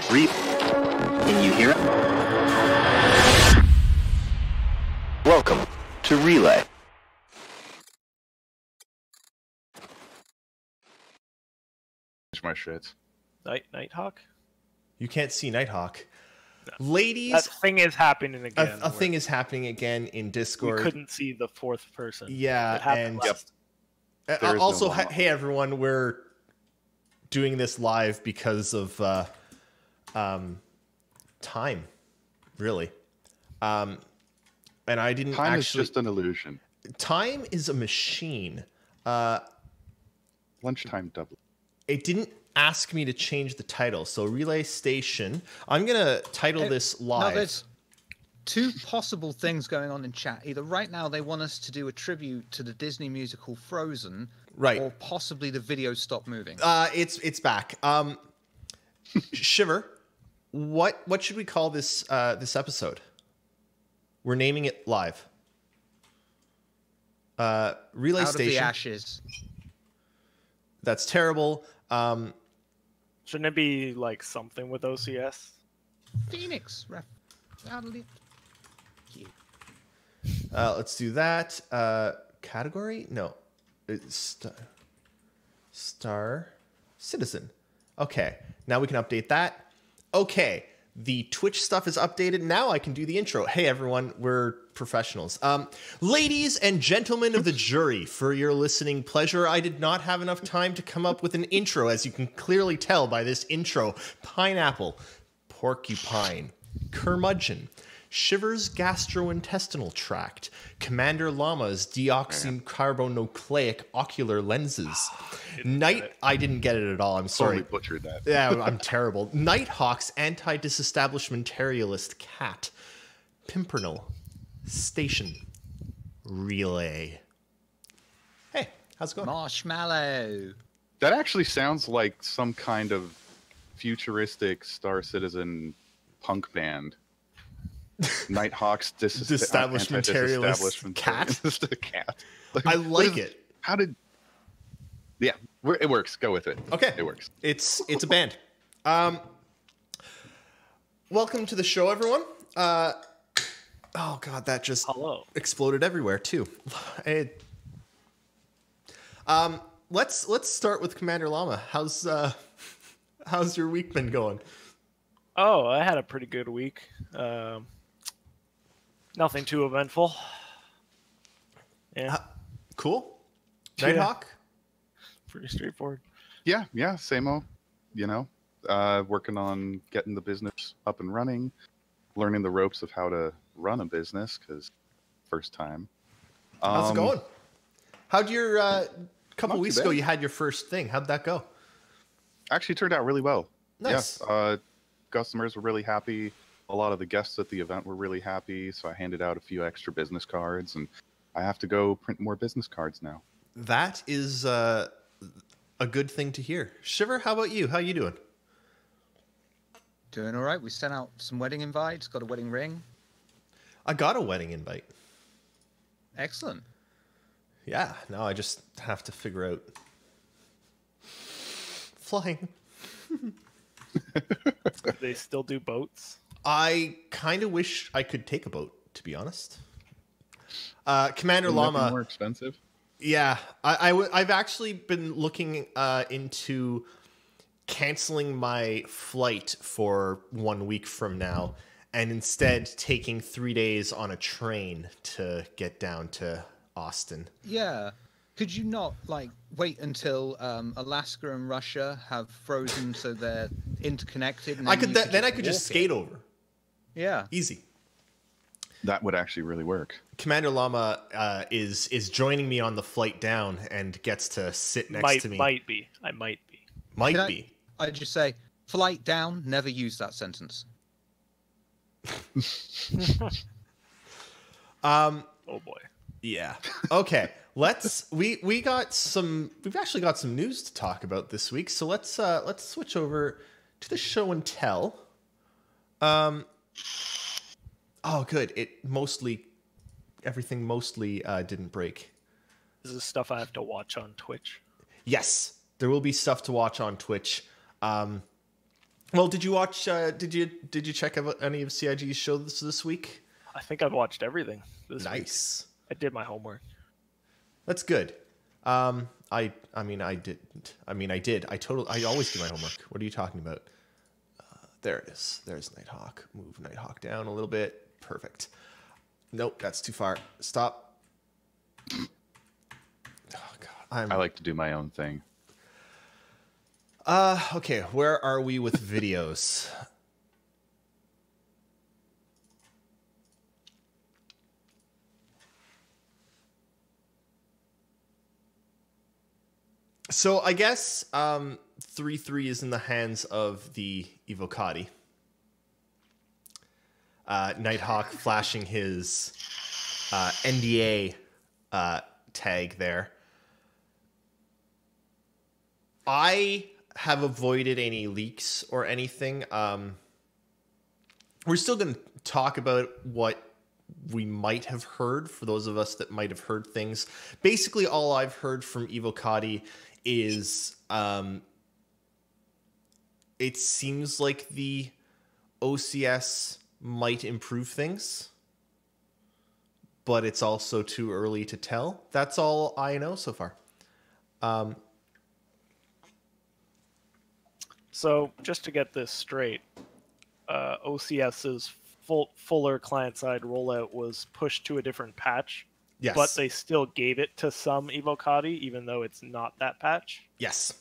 Can you hear it? Welcome to Relay. My shit. Nighthawk? You can't see Nighthawk. No. Ladies, That thing is happening again. a thing is happening again in Discord. We couldn't see the fourth person. Yeah, it happened and last. also, hey everyone, we're doing this live because of time, really. And I didn't Time actually. is just an illusion. Time is a machine. Lunchtime double. It didn't ask me to change the title, so Relay Station. I'm gonna title this live. No, there's two possible things going on in chat. Either right now they want us to do a tribute to the Disney musical Frozen, Right. or possibly the video stop moving. It's back. Shiver, what should we call this this episode? We're naming it live. Relay Out Station. of the ashes. That's terrible. Shouldn't it be like something with OCS? Phoenix. Out of the... Let's do that. Category? No. It's Star Citizen. Okay. Now we can update that. Okay. The Twitch stuff is updated. Now I can do the intro. Hey, everyone. We're professionals. Ladies and gentlemen of the jury, for your listening pleasure, I did not have enough time to come up with an intro, as you can clearly tell by this intro. Pineapple, porcupine, curmudgeon, Shiver's gastrointestinal tract, Commander Llama's deoxycarbonucleic ocular lenses, I didn't get it at all. I'm sorry. Totally butchered that. Yeah, I'm terrible. Nighthawk's anti-disestablishmentarialist cat, Pimpernel, Station, Relay. Hey, how's it going? Marshmallow. That actually sounds like some kind of futuristic Star Citizen punk band. Nighthawk's disestablishmentarialist cat. Just a cat. I like it. How did? Yeah, it works. Go with it. Okay, it works. It's a band. Welcome to the show, everyone. Oh god, that just exploded everywhere too. Let's start with Commander Llama. How's your week been going? Oh, I had a pretty good week. Nothing too eventful. Yeah. Cool. Yeah. Nighthawk? Pretty straightforward. Yeah, same old. You know, working on getting the business up and running, learning the ropes of how to run a business, because first time. How's it going? How'd your couple Not weeks too ago bad. you had your first thing? How'd that go? Actually turned out really well. Nice. Yeah, customers were really happy. A lot of the guests at the event were really happy, so I handed out a few extra business cards, and I have to go print more business cards now. That is a good thing to hear. Shiver, how about you? How you doing? Doing all right. We sent out some wedding invites. Got a wedding ring. I got a wedding invite. Excellent. Yeah, now I just have to figure out flying. Do they still do boats? I kind of wish I could take a boat, to be honest. Commander Nothing Llama. more expensive. Yeah, I've actually been looking into canceling my flight for 1 week from now, and instead taking 3 days on a train to get down to Austin. Yeah. Could you not wait until Alaska and Russia have frozen so they're interconnected? And I could you then I could just walk skate it? over. Yeah. Easy. That would actually really work. Commander Llama is joining me on the flight down and gets to sit next to me. Might be. I might be. Might be. I'd just say, flight down, never use that sentence. Oh boy. Yeah. Okay. We've actually got some news to talk about this week. So let's switch over to the show and tell. Oh good. Everything mostly didn't break. This is stuff I have to watch on Twitch. Yes. There will be stuff to watch on Twitch. Well, did you watch? Did you check out any of CIG's shows this week? I think I've watched everything this week. Nice. I did my homework. That's good. I mean, I didn't. I mean, I did. I always do my homework. What are you talking about? There it is. There's Nighthawk. Move Nighthawk down a little bit. Perfect. Nope, that's too far. Stop. Oh God, I like to do my own thing. Okay, where are we with videos? So I guess 3-3 is in the hands of the Evocati. Nighthawk flashing his NDA tag there. I have avoided any leaks or anything. We're still going to talk about what we might have heard for those of us that might have heard things. Basically, all I've heard from Evocati is it seems like the OCS might improve things, but it's also too early to tell. That's all I know so far. So just to get this straight, OCS's fuller client-side rollout was pushed to a different patch. Yes. But they still gave it to some Evocati, even though it's not that patch. Yes.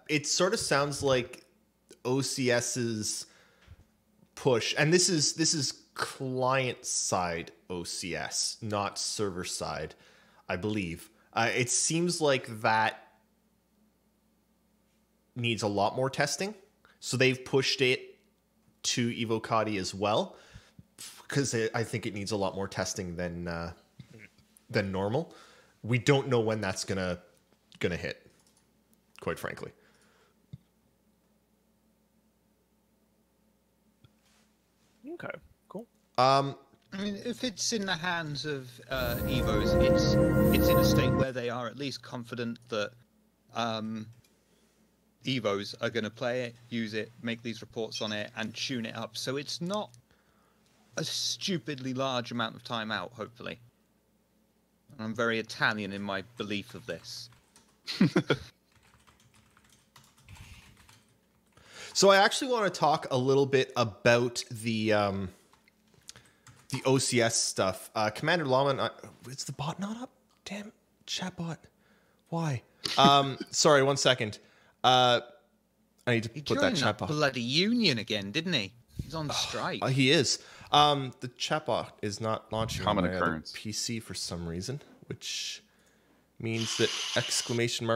It sort of sounds like OCS's push, and this is client-side OCS, not server-side, I believe. It seems like that needs a lot more testing, so they've pushed it to Evocati as well, because I think it needs a lot more testing than normal. We don't know when that's gonna hit, quite frankly. Okay, cool. I mean, if it's in the hands of Evos, it's in a state where they are at least confident that Evos are going to play it, use it, make these reports on it, and tune it up. So it's not a stupidly large amount of time out, hopefully. And I'm very Italian in my belief of this. So I actually want to talk a little bit about the OCS stuff. Commander Lawman, is the bot not up? Damn, chat bot. Why? Sorry, 1 second. I need to put that chat bot. Bloody union again, didn't he? He's on strike. He is. The chat bot is not launching Common on my other occurrence. PC for some reason, which means that !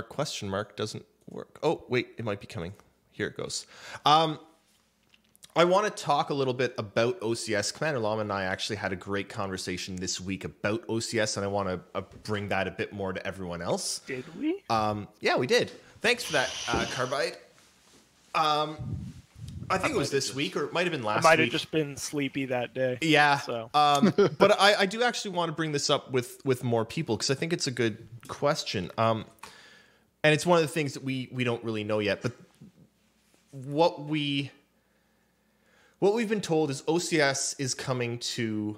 Question mark doesn't work. Oh, wait, it might be coming. Here it goes. I want to talk a little bit about OCS. Commander Lawman and I actually had a great conversation this week about OCS, and I want to bring that a bit more to everyone else. Did we? Yeah, we did. Thanks for that, Carbide. I think it was this week, or it might have been last week. I might have just been sleepy that day. Yeah. So. But I do actually want to bring this up with more people, because I think it's a good question. And it's one of the things that we don't really know yet. But what we've been told is OCS is coming to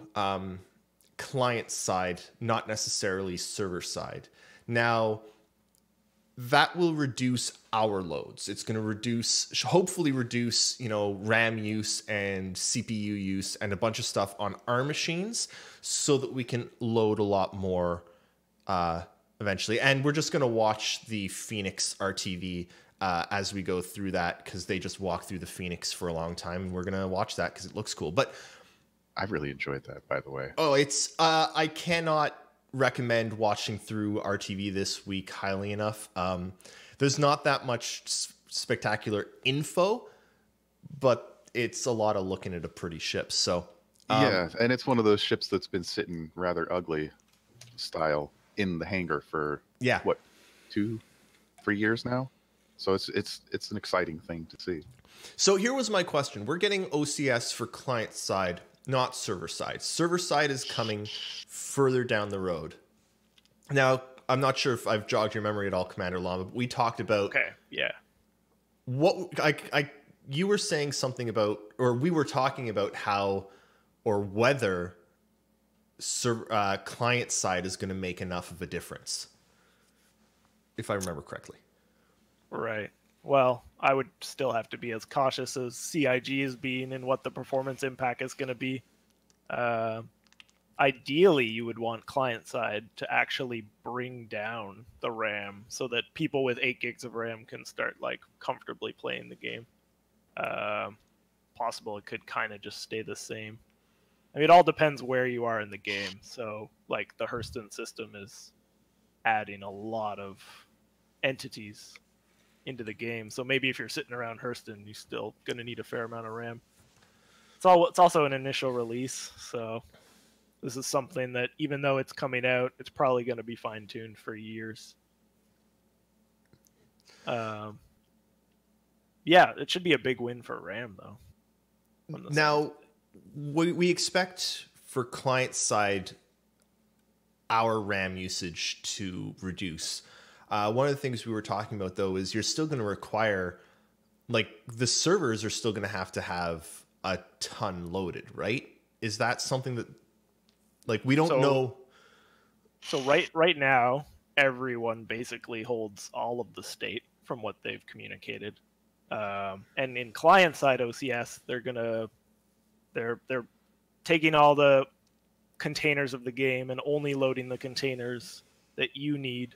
client side, not necessarily server side. Now, that will reduce our loads. It's going to hopefully reduce, RAM use and CPU use and a bunch of stuff on our machines, so that we can load a lot more eventually. And we're just going to watch the Phoenix RTV as we go through that, because they just walked through the Phoenix for a long time, and we're going to watch that because it looks cool. But I really enjoyed that, by the way. Oh, it's I cannot recommend watching through RTV this week highly enough. There's not that much spectacular info, but it's a lot of looking at a pretty ship. So yeah, and it's one of those ships that's been sitting rather ugly style in the hangar for what, 2-3 years now. So it's an exciting thing to see. So here was my question. We're getting OCS for client side, not server side. Server side is coming further down the road. Now, I'm not sure if I've jogged your memory at all, Commander Llama, but we talked about Okay, yeah. what I you were saying something about, or we were talking about how or whether client side is going to make enough of a difference, if I remember correctly. Right. Well, I would still have to be as cautious as CIG is being in what the performance impact is going to be. Ideally, you would want client side to actually bring down the RAM so that people with 8 gigs of RAM can start like comfortably playing the game. Possible it could kind of just stay the same. I mean, it all depends where you are in the game. So, like, the Hurston system is adding a lot of entities into the game. So maybe if you're sitting around Hurston, you're still going to need a fair amount of RAM. It's also an initial release, so this is something that, even though it's coming out, it's probably going to be fine-tuned for years. Yeah, it should be a big win for RAM, though. Now, we expect for client side our RAM usage to reduce. One of the things we were talking about, though, is you're still going to require, like, the servers are still going to have a ton loaded, right? Is that something that, like, we don't know? So right now, everyone basically holds all of the state from what they've communicated. And in client-side OCS, they're taking all the containers of the game and only loading the containers that you need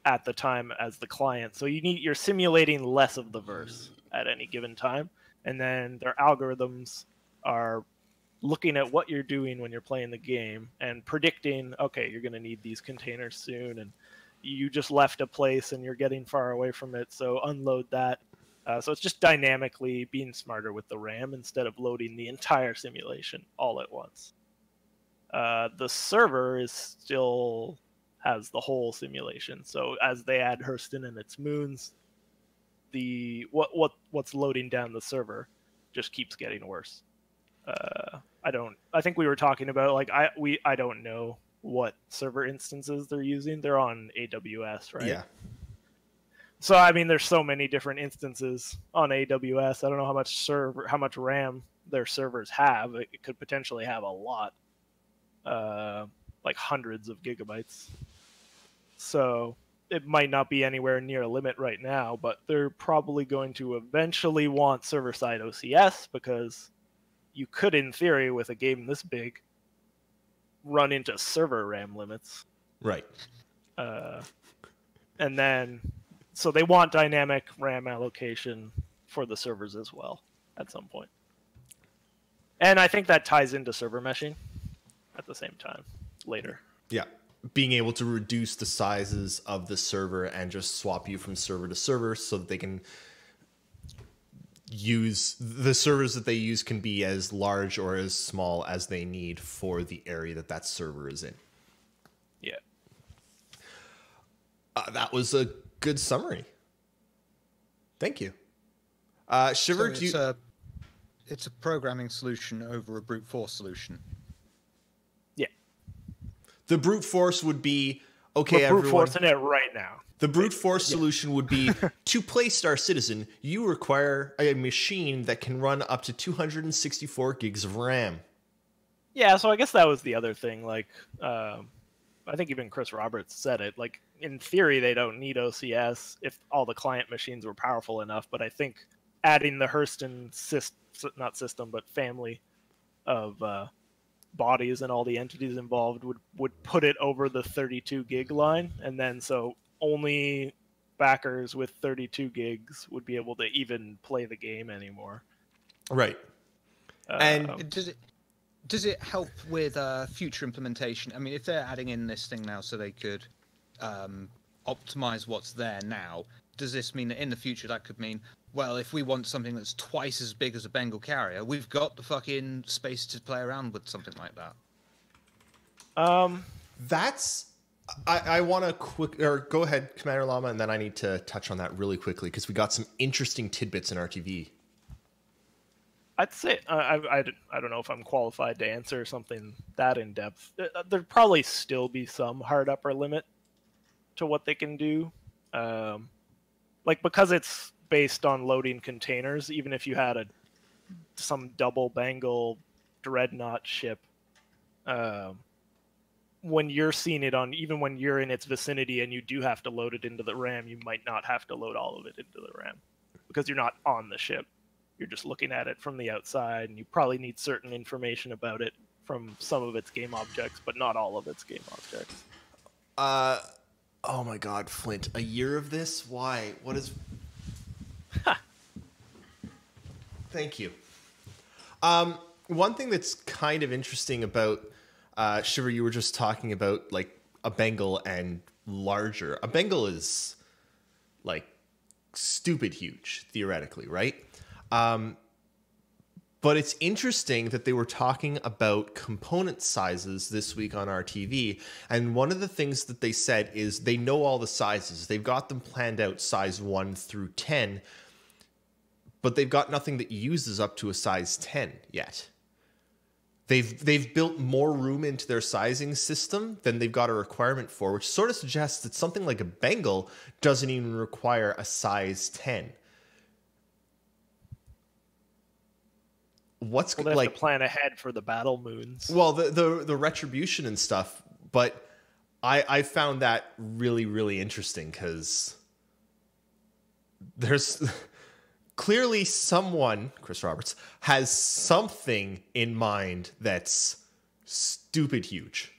at the time as the client. So you're simulating less of the verse at any given time, and then their algorithms are looking at what you're doing when you're playing the game and predicting, okay, you're going to need these containers soon, and you just left a place and you're getting far away from it, so unload that. So it's just dynamically being smarter with the RAM instead of loading the entire simulation all at once. The server still has the whole simulation. So as they add Hurston and its moons, what's loading down the server just keeps getting worse. I think we were talking about, like, I don't know what server instances they're using. They're on AWS, right? Yeah. So I mean, there's so many different instances on AWS. I don't know how much RAM their servers have. It could potentially have a lot, like hundreds of gigabytes. So it might not be anywhere near a limit right now, but they're probably going to eventually want server-side OCS, because you could, in theory, with a game this big, run into server RAM limits. Right. And then, so they want dynamic RAM allocation for the servers as well at some point. And I think that ties into server meshing at the same time later. Yeah. Being able to reduce the sizes of the server and just swap you from server to server so that they can use the servers that they use can be as large or as small as they need for the area that server is in. Yeah. That was a good summary. Thank you. Shiver, it's a programming solution over a brute force solution. Yeah. The brute force would be, okay, we're brute everyone, forcing it right now. The brute force solution would be, to play Star Citizen, you require a machine that can run up to 264 gigs of RAM. Yeah, so I guess that was the other thing. Like, I think even Chris Roberts said it. Like, in theory, they don't need OCS if all the client machines were powerful enough. But I think adding the Hurston family of bodies and all the entities involved would put it over the 32 gig line, and then so only backers with 32 gigs would be able to even play the game anymore. Right. And does it help with future implementation? I mean, if they're adding in this thing now so they could optimize what's there now, does this mean that in the future that could mean, well, if we want something that's twice as big as a Bengal carrier, we've got the fucking space to play around with something like that? I want to go ahead, Commander Llama, and then I need to touch on that really quickly because we got some interesting tidbits in RTV. I'd say I don't know if I'm qualified to answer something that in depth. There'd probably still be some hard upper limit to what they can do, like because it's based on loading containers, even if you had some double bangle dreadnought ship, when you're seeing it on, even when you're in its vicinity and you do have to load it into the RAM, you might not have to load all of it into the RAM because you're not on the ship. You're just looking at it from the outside, and you probably need certain information about it from some of its game objects, but not all of its game objects. Oh my God, Flint! A year of this? Why? What is? Thank you. One thing that's kind of interesting about Shiver, you were just talking about like a Bengal and larger. A Bengal is like stupid huge theoretically, right? But it's interesting that they were talking about component sizes this week on RTV. And one of the things that they said is they know all the sizes. They've got them planned out size 1 through 10, but they've got nothing that uses up to a size 10 yet. They've built more room into their sizing system than they've got a requirement for, which sort of suggests that something like a Bengal doesn't even require a size 10. What's well, they have like to plan ahead for the battle moons? Well, the retribution and stuff, but I found that really, really interesting because there's clearly someone, Chris Roberts, has something in mind that's stupid huge.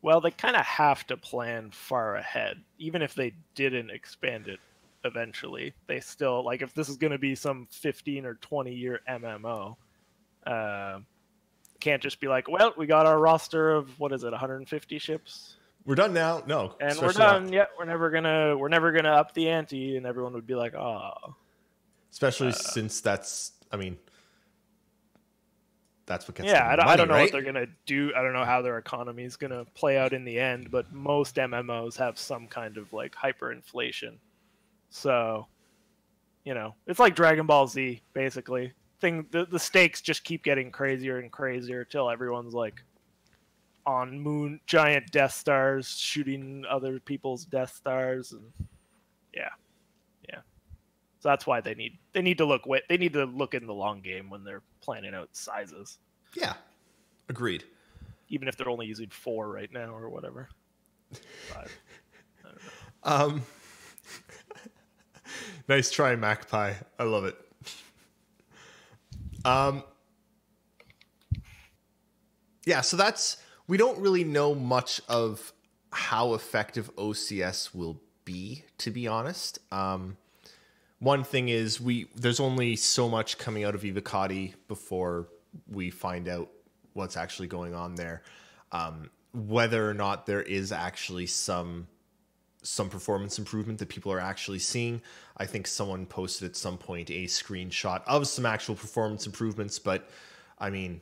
Well, they kind of have to plan far ahead, even if they didn't expand it eventually. They still, like, if this is going to be some 15 or 20 year MMO, can't just be like, well, we got our roster of, what is it, 150 ships? We're done now. No, and we're done. Yeah, we're never gonna up the ante, and everyone would be like, oh. Especially since that's what gets yeah. them money, I don't know right? what they're gonna do. I don't know how their economy is gonna play out in the end. But most MMOs have some kind of like hyperinflation, so it's like Dragon Ball Z basically. The stakes just keep getting crazier and crazier till everyone's like on giant Death Stars shooting other people's Death Stars, and yeah. So that's why they need to look in the long game when they're planning out sizes. Yeah, agreed. Even if they're only using 4 right now or whatever. 5. I don't know. Nice try, Magpie. I love it. Yeah, so we don't really know much of how effective OCS will be, to be honest. One thing is there's only so much coming out of Evocati before we find out what's actually going on there. Whether or not there is actually some performance improvement that people are actually seeing. I think someone posted at some point a screenshot of some actual performance improvements, but I mean,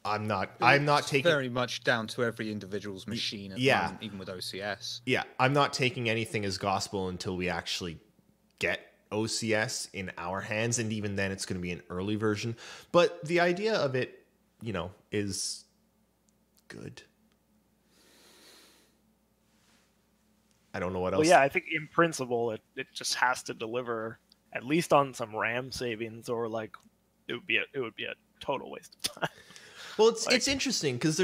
I'm not taking very much down to every individual's machine at the moment, even with OCS. Yeah, I'm not taking anything as gospel until we actually get OCS in our hands, and even then it's going to be an early version. But the idea of it, is good. I don't know what else. Well, yeah, I think in principle it just has to deliver at least on some RAM savings, or like it would be a total waste of time. Well, it's interesting because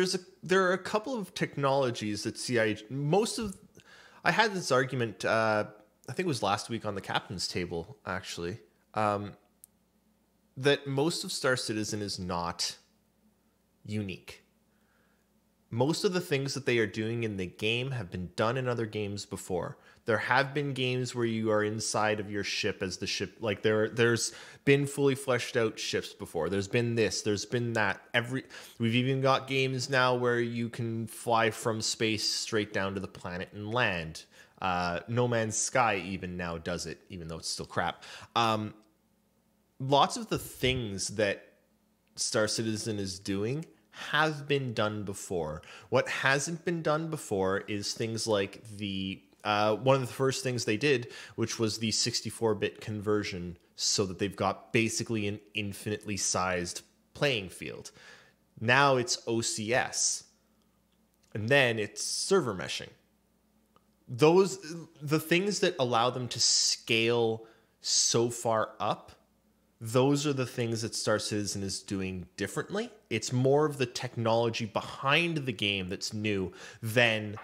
there are a couple of technologies that I had this argument. I think it was last week on the captain's table actually. That most of Star Citizen is not unique. Most of the things that they are doing in the game have been done in other games before. There have been games where you are inside of your ship as the ship. Like there's been fully fleshed out ships before. There's been this, there's been that. We've even got games now where you can fly from space straight down to the planet and land. No Man's Sky even now does it, even though it's still crap. Lots of the things that Star Citizen is doing have been done before. What hasn't been done before is things like one of the first things they did, which was the 64-bit conversion, so that they've got basically an infinitely sized playing field. Now it's OCS, and then it's server meshing. The things that allow them to scale so far up, those are the things that Star Citizen is doing differently. It's more of the technology behind the game that's new than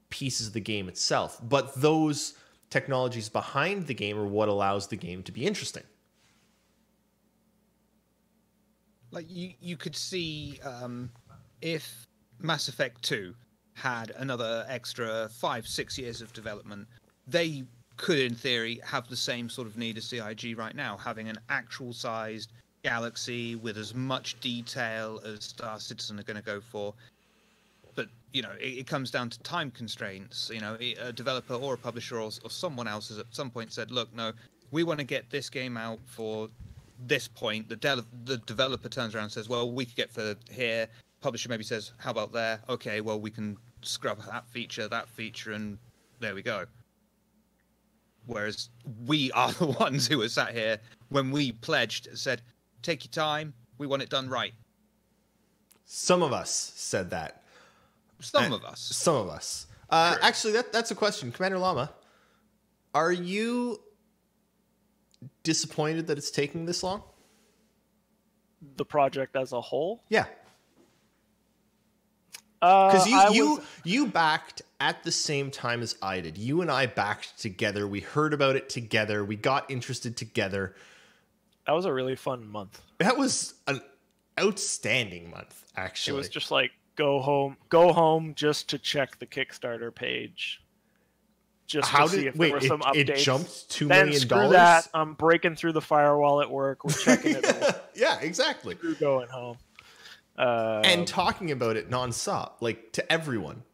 pieces of the game itself. But those technologies behind the game are what allows the game to be interesting. Like you could see if Mass Effect 2 had another extra 5-6 years of development, they could, in theory, have the same sort of need as CIG right now, having an actual-sized galaxy with as much detail as Star Citizen are going to go for. But, you know, it comes down to time constraints. You know, a developer or a publisher or someone else has at some point said, look, no, we want to get this game out for this point. The developer turns around and says, well, we could get for here. Publisher maybe says, how about there? Okay, well, we can scrub that feature, and there we go. Whereas we are the ones who were sat here when we pledged, said, take your time, we want it done right. Some of us said that. Some of us. Some of us. Actually, that's a question. Commander Llama, are you disappointed that it's taking this long? The project as a whole? Yeah. Because you backed at the same time as I did. You and I backed together. We heard about it together. We got interested together. That was a really fun month. That was an outstanding month, actually. It was just like go home just to check the Kickstarter page. Just to see if there were some updates. It jumped $2 then million? Screw that. I'm breaking through the firewall at work. We're checking it. Yeah, exactly. Screw going home. And talking about it nonstop, like to everyone.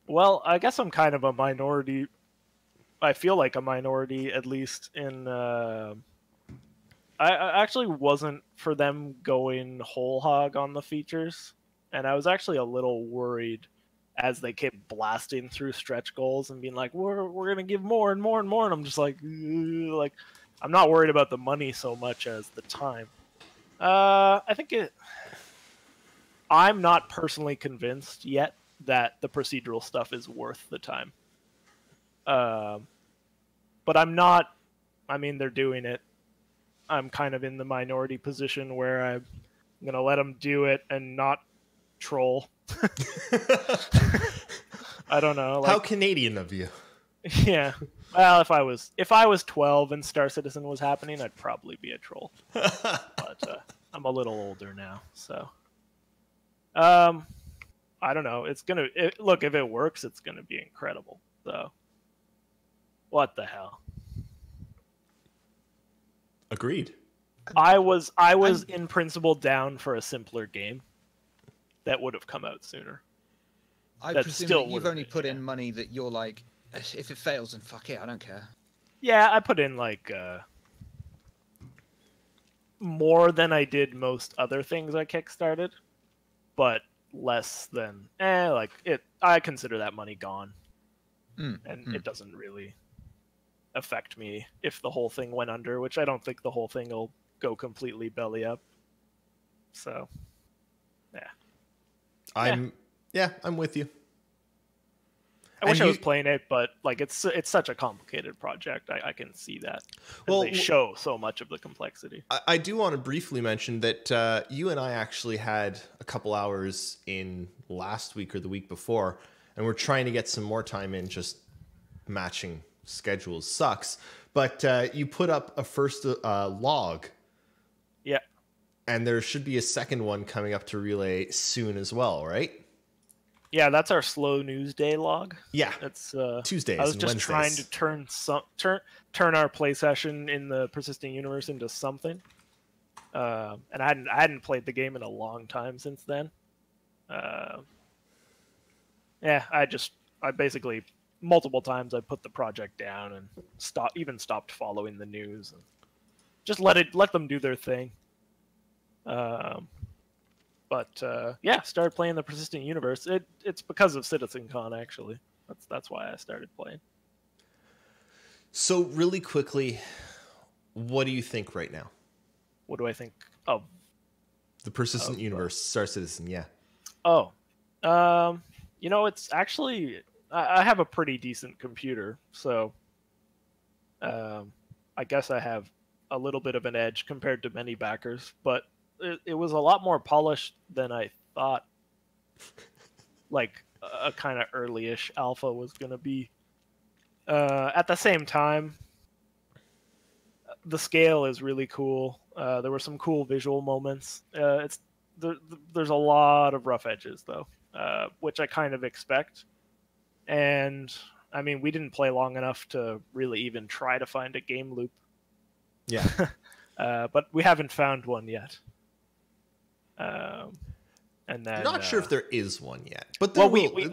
Well, I guess I'm kind of a minority. I feel like a minority, at least in. I actually wasn't for them going whole hog on the features, and I was actually a little worried as they kept blasting through stretch goals and being like, "We're gonna give more and more and more," and I'm just like, I'm not worried about the money so much as the time. I think I'm not personally convinced yet that the procedural stuff is worth the time. But I'm not. I mean, they're doing it. I'm kind of in the minority position where I'm gonna let them do it and not troll. I don't know. How Canadian of you. Yeah. Well, if I was 12 and Star Citizen was happening, I'd probably be a troll. But I'm a little older now, so I don't know. Look, if it works, it's gonna be incredible. So, what the hell? Agreed. I was in principle down for a simpler game that would have come out sooner. I presume that you've only put in money that you're like, if it fails, then fuck it, I don't care. Yeah, I put in like more than I did most other things I kickstarted, but less than like it. I consider that money gone, and it doesn't really affect me if the whole thing went under, which I don't think the whole thing will go completely belly up. So, yeah. I'm with you. I wish I was playing it, but like it's such a complicated project. I can see that. Well, they show so much of the complexity. I do want to briefly mention that you and I actually had a couple hours in last week or the week before, and we're trying to get some more time in. Just matching schedules sucks. But you put up a first log. Yeah. And there should be a second one coming up to Relay soon as well, right? Yeah, that's our slow news day log. Yeah, that's Tuesdays. I was just Wednesdays. trying to turn our play session in the Persisting Universe into something. And I hadn't played the game in a long time since then. Yeah, I basically multiple times I put the project down and stopped following the news and just let them do their thing. But yeah, started playing the Persistent Universe. It's because of CitizenCon, actually. That's why I started playing. So really quickly, what do you think right now? What do I think of the Persistent Universe, Star Citizen? Yeah. Oh, it's actually I have a pretty decent computer, so I guess I have a little bit of an edge compared to many backers, but it was a lot more polished than I thought. Like a kind of early-ish alpha was going to be. At the same time, the scale is really cool. There were some cool visual moments. There's a lot of rough edges though, which I kind of expect. And I mean, we didn't play long enough to really even try to find a game loop. Yeah. But we haven't found one yet. And then, not sure if there is one yet, but we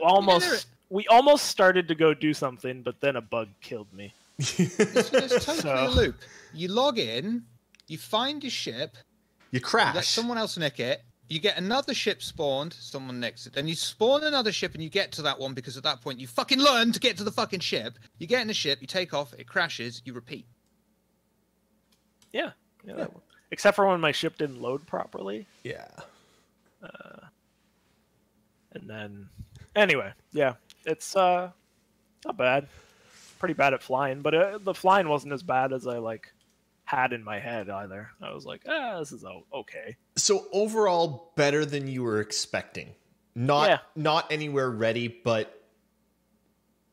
almost started to go do something, but then a bug killed me. It's totally a loop. You log in, you find your ship, you crash, you let someone else nick it, you get another ship spawned, someone nicks it, then you spawn another ship and you get to that one because at that point you fucking learn to get to the fucking ship. You get in the ship, you take off, it crashes, you repeat. Yeah. Except for when my ship didn't load properly. Yeah. And then, anyway, yeah, it's not bad. Pretty bad at flying, but the flying wasn't as bad as I had in my head either. I was like, this is okay. So overall, better than you were expecting. Not anywhere ready, but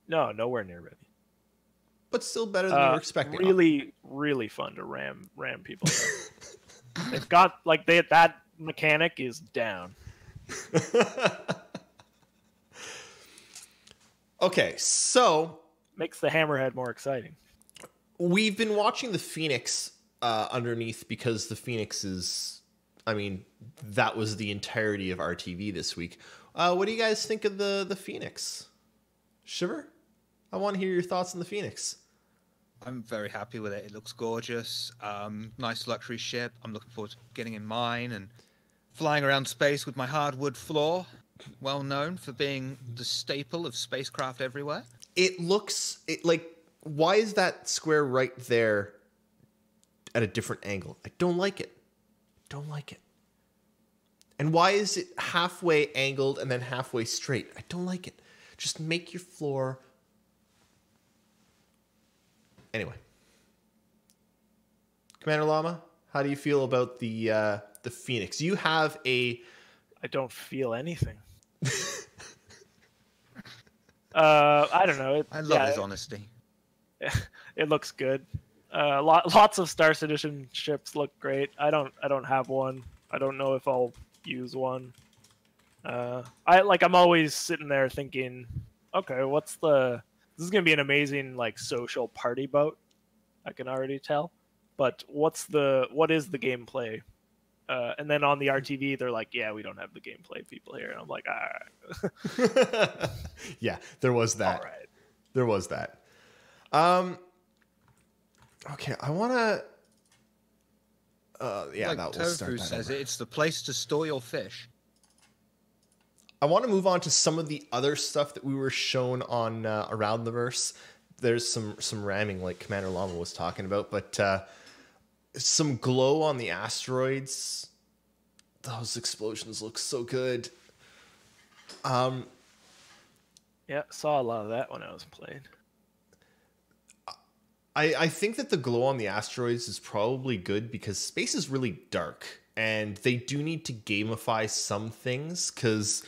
nowhere near ready. But still better than you were expecting. Really, really fun to ram people. They've got that mechanic is down. Okay, so makes the Hammerhead more exciting. We've been watching the Phoenix underneath because the Phoenix is, I mean, that was the entirety of RTV this week. What do you guys think of the Phoenix? Shiver? I want to hear your thoughts on the Phoenix. I'm very happy with it. It looks gorgeous. Nice luxury ship. I'm looking forward to getting in mine and flying around space with my hardwood floor. Well known for being the staple of spacecraft everywhere. It looks why is that square right there at a different angle? I don't like it. And why is it halfway angled and then halfway straight? I don't like it. Just make your floor. Anyway. Commander Llama, how do you feel about the Phoenix? You have I don't feel anything. I don't know. I love his honesty. It looks good. Lots of Star Citizen ships look great. I don't have one. I don't know if I'll use one. I'm always sitting there thinking, okay, this is gonna be an amazing social party boat. I can already tell. But what is the gameplay? And then on the RTV, they're like, yeah, we don't have the gameplay people here. And I'm like, all right. Yeah, there was that. All right. There was that. Okay, I want to... that will start that says it's the place to store your fish. I want to move on to some of the other stuff that we were shown on Around the Verse. There's some ramming like Commander Llama was talking about, but... some glow on the asteroids. Those explosions look so good. Yeah, saw a lot of that when I was playing. I think that the glow on the asteroids is probably good because space is really dark and they do need to gamify some things because,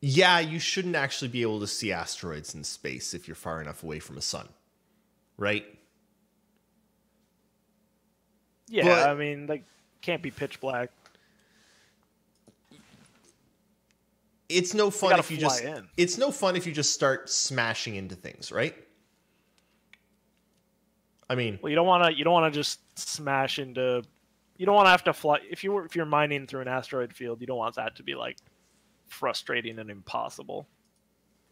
yeah, you shouldn't actually be able to see asteroids in space if you're far enough away from a sun, right? Yeah, but, I mean, can't be pitch black. It's no fun if you just. It's no fun if you just start smashing into things, right? I mean, well, you don't want to just smash into. You don't want to have to fly if you're mining through an asteroid field. You don't want that to be frustrating and impossible.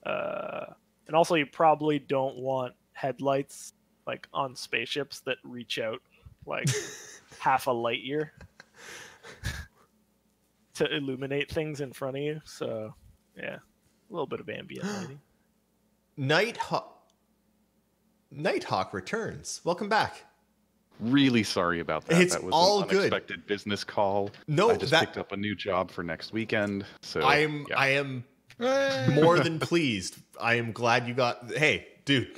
And also, you probably don't want headlights on spaceships that reach out half a light year to illuminate things in front of you. So, yeah, a little bit of ambient lighting. Nighthawk returns. Welcome back. Really sorry about that. It's that was all an unexpected business call. No, I just picked up a new job for next weekend. So I am more than pleased. I am glad you got. Hey, dude.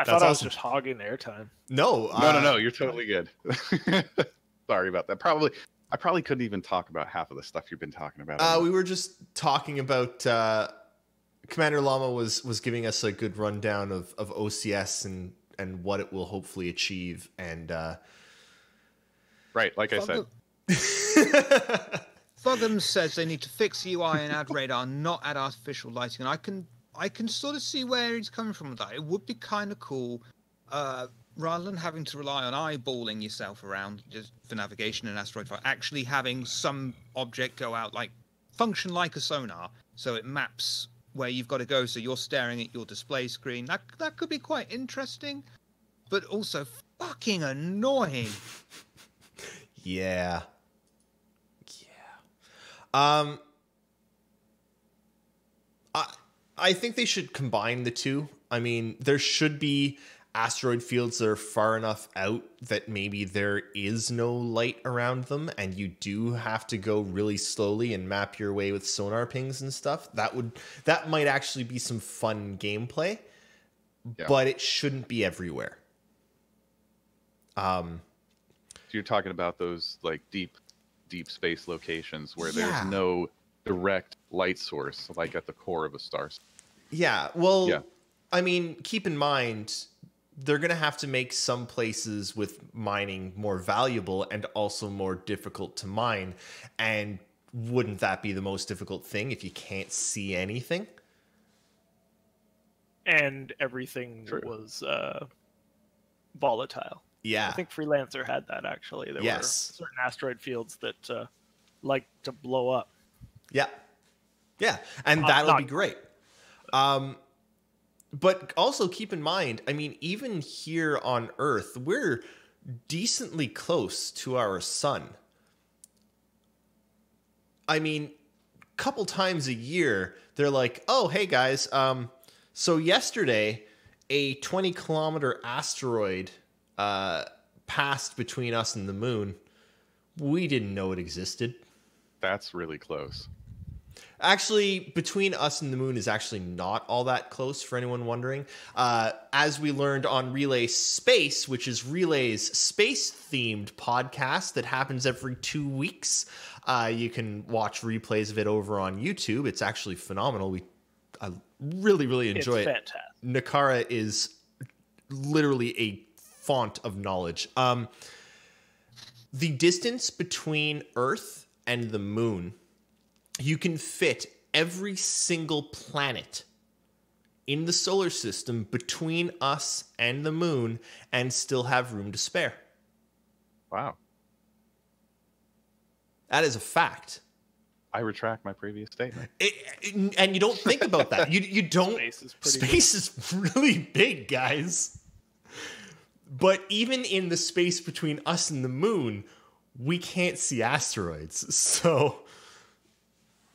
I thought I was just hogging airtime. No, no. You're totally good. Sorry about that. I probably couldn't even talk about half of the stuff you've been talking about. We were just talking about Commander Llama was giving us a good rundown of OCS and what it will hopefully achieve. And right, like I said. Thuggum says they need to fix UI and add radar, not add artificial lighting. And I can sort of see where he's coming from with that. It would be kind of cool, rather than having to rely on eyeballing yourself around just for navigation in Asteroid Fight, actually having some object go out, like function like a sonar, so it maps where you've got to go, so you're staring at your display screen. That could be quite interesting, but also fucking annoying. Yeah. I think they should combine the two. I mean, there should be asteroid fields that are far enough out that maybe there is no light around them and you do have to go really slowly and map your way with sonar pings and stuff. That might actually be some fun gameplay, but it shouldn't be everywhere. So you're talking about those like deep space locations where there's no direct light source, like at the core of a star. Yeah, well, I mean, keep in mind, they're going to have to make some places with mining more valuable and also more difficult to mine. And wouldn't that be the most difficult thing if you can't see anything? And everything was volatile. Yeah. I think Freelancer had that, actually. There were certain asteroid fields that like to blow up. Yeah. Yeah, and that'll be great. But also keep in mind, I mean, even here on Earth, we're decently close to our sun. I mean, a couple times a year, they're like, oh, hey, guys, so yesterday, a 20-kilometer asteroid passed between us and the moon. We didn't know it existed. That's really close. Actually, between us and the moon is actually not all that close, for anyone wondering. As we learned on Relay Space, which is Relay's space-themed podcast that happens every 2 weeks. You can watch replays of it over on YouTube. It's actually phenomenal. I really, really enjoy it. It's fantastic. Nakara is literally a font of knowledge. The distance between Earth and the moon, you can fit every single planet in the solar system between us and the moon and still have room to spare. Wow. That is a fact. I retract my previous statement. And you don't think about that. You don't. Space is really big, guys. But even in the space between us and the moon, we can't see asteroids. So,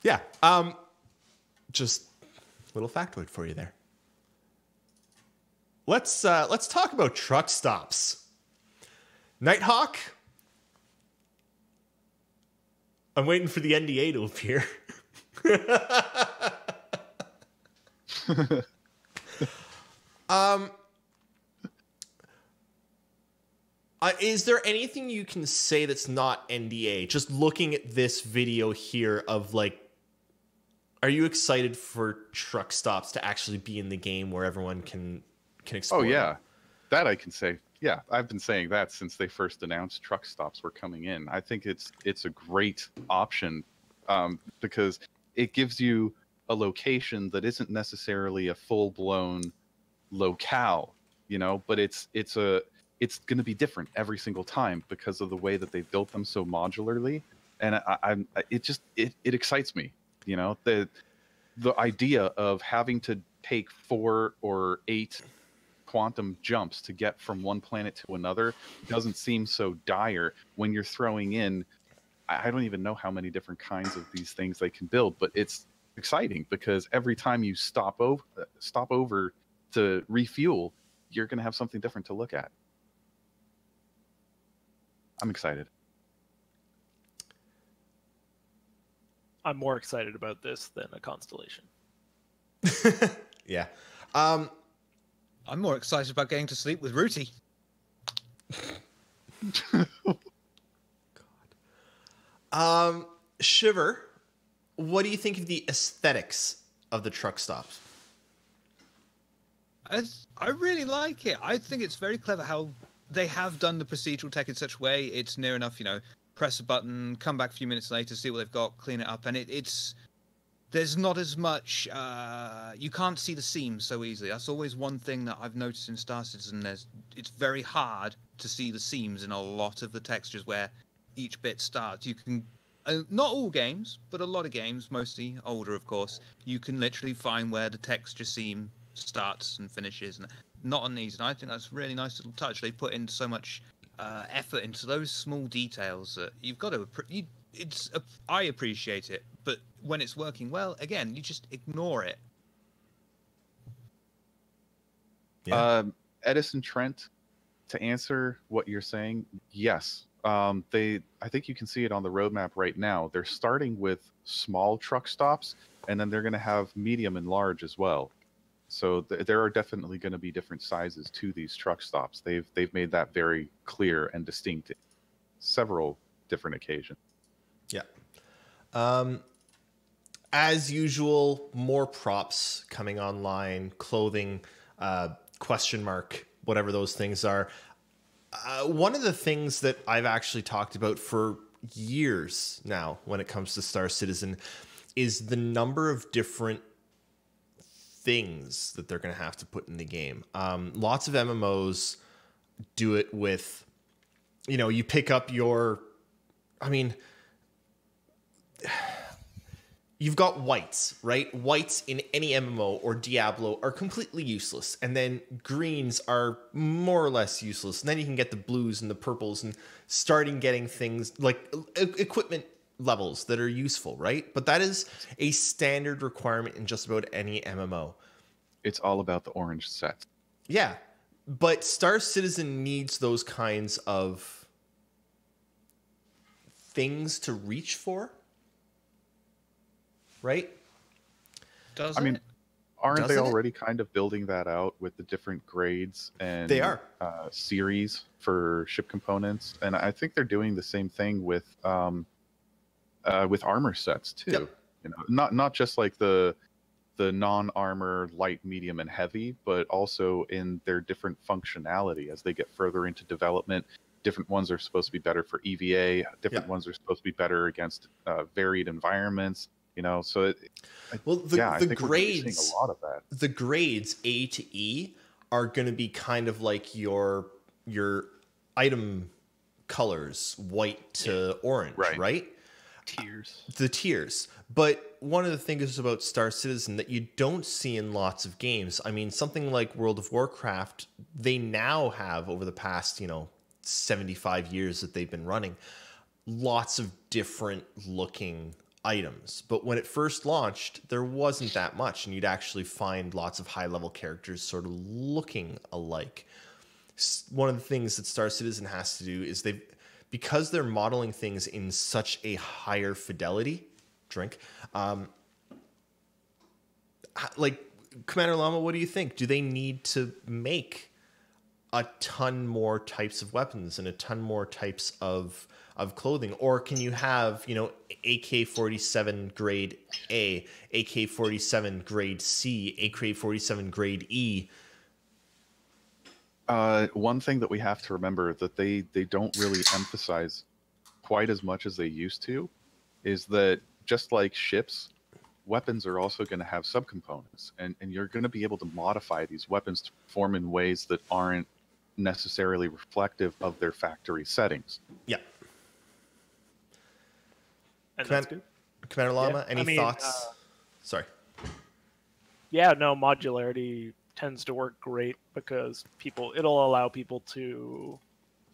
yeah. Just a little factoid for you there. Let's talk about truck stops. Nighthawk. I'm waiting for the NDA to appear. Is there anything you can say that's not NDA? Just looking at this video here of like, are you excited for truck stops to actually be in the game where everyone can explore? Oh yeah, that I can say. Yeah, I've been saying that since they first announced truck stops were coming in. I think it's a great option because it gives you a location that isn't necessarily a full-blown locale, you know, but it's going to be different every single time because of the way that they've built them so modularly, and it excites me, you know, the idea of having to take 4 or 8 quantum jumps to get from one planet to another doesn't seem so dire when you're throwing in, I don't even know how many different kinds of these things they can build, but it's exciting because every time you stop over to refuel, you're going to have something different to look at. I'm excited. I'm more excited about this than a Constellation. Yeah. I'm more excited about getting to sleep with Rooty. Shiver, what do you think of the aesthetics of the truck stops? I really like it. I think it's very clever how they have done the procedural tech in such a way. It's near enough, press a button, come back a few minutes later, see what they've got, clean it up, and it's there's not as much. You can't see the seams so easily. That's always one thing that I've noticed in Star Citizen. It's very hard to see the seams in a lot of the textures where each bit starts. You can. Not all games, but a lot of games, mostly older, of course, you can literally find where the texture seam starts and finishes, and not on these. And I think that's a really nice little touch. They put in so much effort into those small details that you've got to. I appreciate it, but when it's working well, again, you just ignore it. Yeah. Edison Trent, to answer what you're saying, yes. I think you can see it on the roadmap right now. They're starting with small truck stops, and then they're going to have medium and large as well. So there are definitely going to be different sizes to these truck stops. They've made that very clear and distinct, several different occasions. Yeah. As usual, more props coming online, clothing, question mark, whatever those things are. One of the things that I've actually talked about for years now when it comes to Star Citizen is the number of different things that they're going to have to put in the game. Lots of MMOs do it with, you pick up you've got whites, right? Whites in any MMO or Diablo are completely useless. And then greens are more or less useless. And then you can get the blues and the purples and starting getting things like equipment levels that are useful, right? But that is a standard requirement in just about any MMO. It's all about the orange set. Yeah. But Star Citizen needs those kinds of things to reach for. Right? Aren't they already kind of building that out with the different grades and they are series for ship components? And I think they're doing the same thing with armor sets too. Yep. Not just like the non-armor light, medium, and heavy, but also in their different functionality as they get further into development. Different ones are supposed to be better for EVA. Different ones are supposed to be better against varied environments. So the grades, we're seeing a lot of that. The grades A to E are going to be kind of like your item colors, white to orange, right? The tiers. But one of the things about Star Citizen that you don't see in lots of games, something like World of Warcraft, they now have over the past, 75 years that they've been running, lots of different looking items. But when it first launched, there wasn't that much, and you'd actually find lots of high-level characters sort of looking alike. One of the things that Star Citizen has to do is because they're modeling things in such a higher fidelity, like Commander Llama, what do you think? Do they need to make a ton more types of weapons and a ton more types of clothing, or can you have AK-47 grade A, AK-47 grade C, AK-47 grade E? One thing that we have to remember that they don't really emphasize quite as much as they used to is that just like ships, weapons are also going to have subcomponents, and you're going to be able to modify these weapons to perform in ways that aren't necessarily reflective of their factory settings. Yeah. And that's good. Commander Llama, any thoughts? Sorry. Yeah, no, modularity tends to work great because it'll allow people to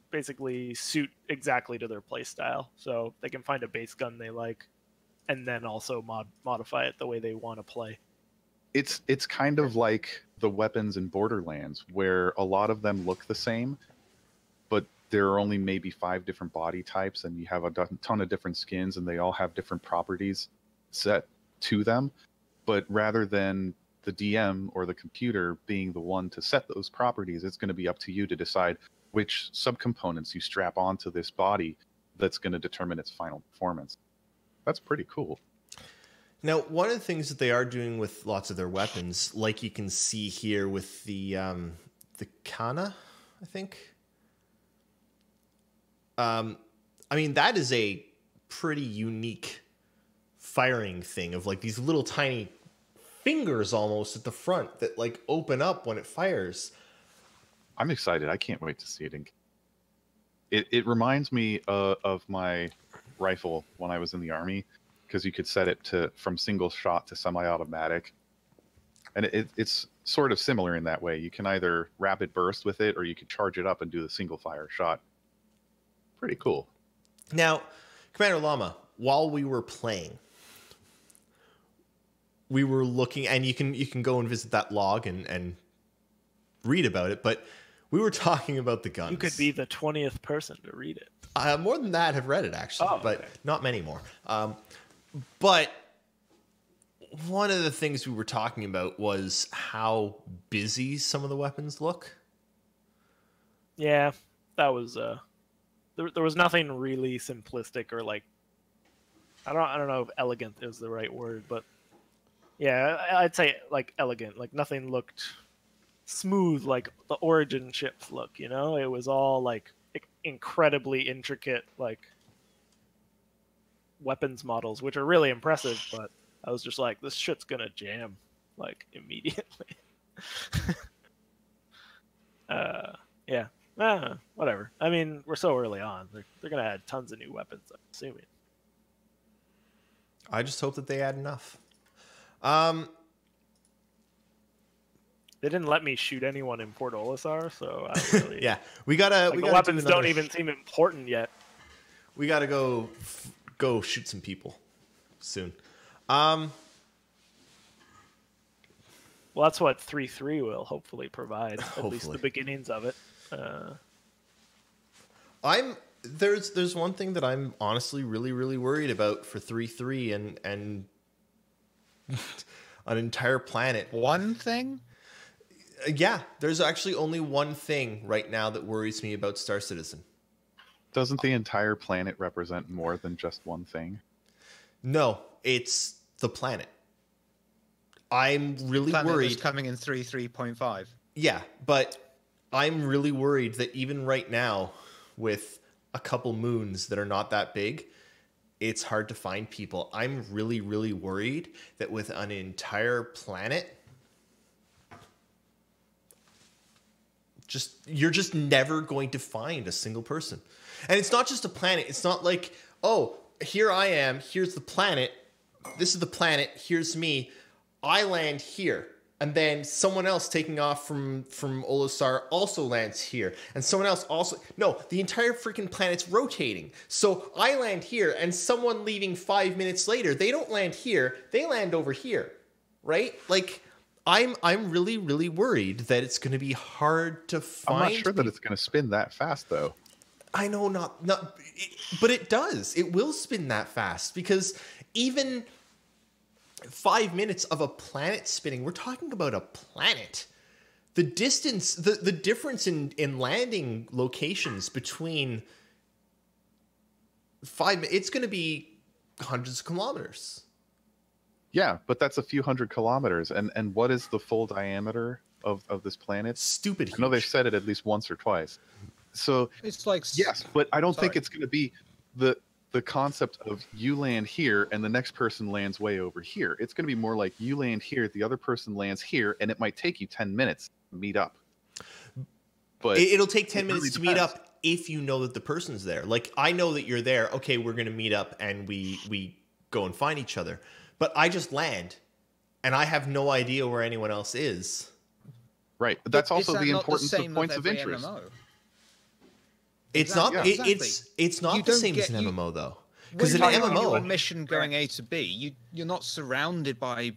basically suit exactly to their playstyle. So they can find a base gun they like and then also modify it the way they want to play. It's kind of like the weapons in Borderlands, where a lot of them look the same, but there are only maybe 5 different body types, and you have a ton of different skins, and they all have different properties set to them. But rather than the DM or the computer being the one to set those properties. It's going to be up to you to decide which subcomponents you strap onto this body that's going to determine its final performance. That's pretty cool. Now, one of the things that they are doing with lots of their weapons, like you can see here with the Kana, I think. I mean, that is a pretty unique firing thing of like these little tiny fingers almost at the front that like open up when it fires. I'm excited. I can't wait to see it. It reminds me of my rifle when I was in the Army, because you could set it from single shot to semi-automatic. And it's sort of similar in that way. You can either rapid burst with it, or you could charge it up and do the single fire shot. Pretty cool. Now, Commander Llama, while we were playing, we were looking, and you can go and visit that log and read about it, but we were talking about the guns. You could be the 20th person to read it. More than that have read it, actually, but okay. Not many more. But one of the things we were talking about was how busy some of the weapons look. Yeah, that was there was nothing really simplistic or like I don't know if elegant is the right word, but yeah, I'd say like elegant. Like nothing looked smooth like the Origin ships look, you know? It was all like incredibly intricate like weapons models, which are really impressive, but I was just like, this shit's gonna jam like immediately. Yeah. Whatever. I mean, we're so early on. They're gonna add tons of new weapons, I'm assuming. I just hope that they add enough. They didn't let me shoot anyone in Port Olisar, so I don't really. Yeah, we gotta. The weapons don't even seem important yet. We gotta go shoot some people soon. Well, that's what 3.3 will hopefully provide. At least the beginnings of it. There's one thing that I'm honestly really, really worried about for 3.3 and an entire planet. One thing? Yeah, there's actually only one thing right now that worries me about Star Citizen. Doesn't the entire planet represent more than just one thing? No, it's the planet. I'm really planet worried. Is coming in 3.3.5. Yeah, but I'm really worried that even right now, with a couple moons that are not that big, it's hard to find people. I'm really, really worried that with an entire planet, you're just never going to find a single person. And it's not just a planet. It's not like, oh, here I am. Here's the planet. This is the planet. Here's me. I land here. And then someone else taking off from Olisar also lands here. And someone else also... No, the entire freaking planet's rotating. So I land here, and someone leaving 5 minutes later, they don't land here. They land over here. Right? Like... I'm really, really worried that it's going to be hard to find. I'm not sure that it's going to spin that fast, though. I know, but it does. It will spin that fast because even 5 minutes of a planet spinning, we're talking about a planet. The distance, the difference in landing locations between it's going to be hundreds of kilometers. Yeah, but that's a few hundred kilometers. And what is the full diameter of this planet? Stupid huge. I know they've said it at least once or twice. So it's like... Yes, but I don't think it's going to be the concept of you land here and the next person lands way over here. It's going to be more like you land here, the other person lands here, and it might take you 10 minutes to meet up. But it'll take 10 minutes to meet up if you know that the person's there. Like, I know that you're there. Okay, we're going to meet up and we go and find each other. But I just land, and I have no idea where anyone else is. Right. But that's also the importance of points of interest. MMO? It's not. It's not the same as an MMO though. Because in an MMO, a mission going A to B, you're not surrounded by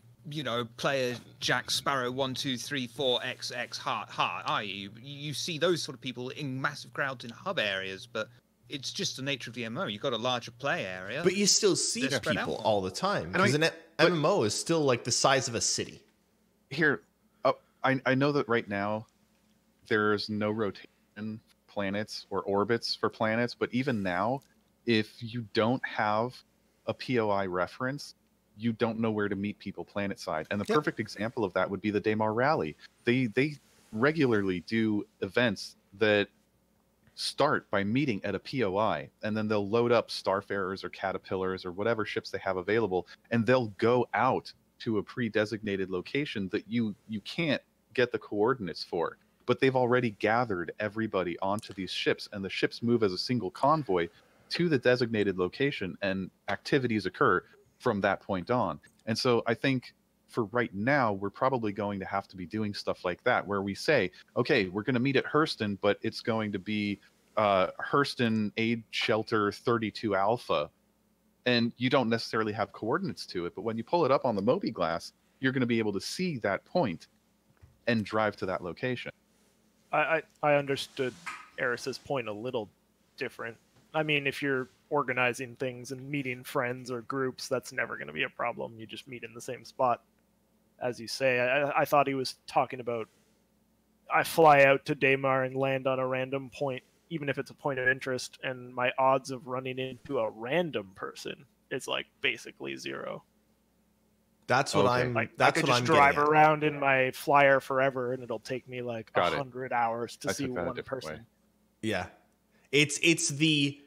player Jack Sparrow 1 2 3 4 XX heart, are you? You see those sort of people in massive crowds in hub areas, but. It's just the nature of the MMO. You've got a larger play area. But you still see people all the time. Because an MMO is still like the size of a city. here, I know that right now there's no rotation planets or orbits for planets, but even now, if you don't have a POI reference, you don't know where to meet people planet side. And the perfect example of that would be the Daymar Rally. They regularly do events that start by meeting at a POI, and then they'll load up Starfarers or Caterpillars or whatever ships they have available, and they'll go out to a pre-designated location that you can't get the coordinates for. But they've already gathered everybody onto these ships, and the ships move as a single convoy to the designated location, and activities occur from that point on. And so I think for right now, we're probably going to have to be doing stuff like that, where we say, okay, we're going to meet at Hurston, but it's going to be Hurston Aid Shelter 32 Alpha. And you don't necessarily have coordinates to it, but when you pull it up on the Mobi-Glass, you're going to be able to see that point and drive to that location. I understood Eris's point a little different. I mean, if you're organizing things and meeting friends or groups, that's never going to be a problem. You just meet in the same spot, as you say. I thought he was talking about, I fly out to Daymar and land on a random point, even if it's a point of interest, and my odds of running into a random person is like basically zero. That's what I'm. Like, that's I could what just I'm drive getting at. around in my flyer forever, and it'll take me like Got it. 100 hours to I see took that a one different person. way. Yeah, it's the.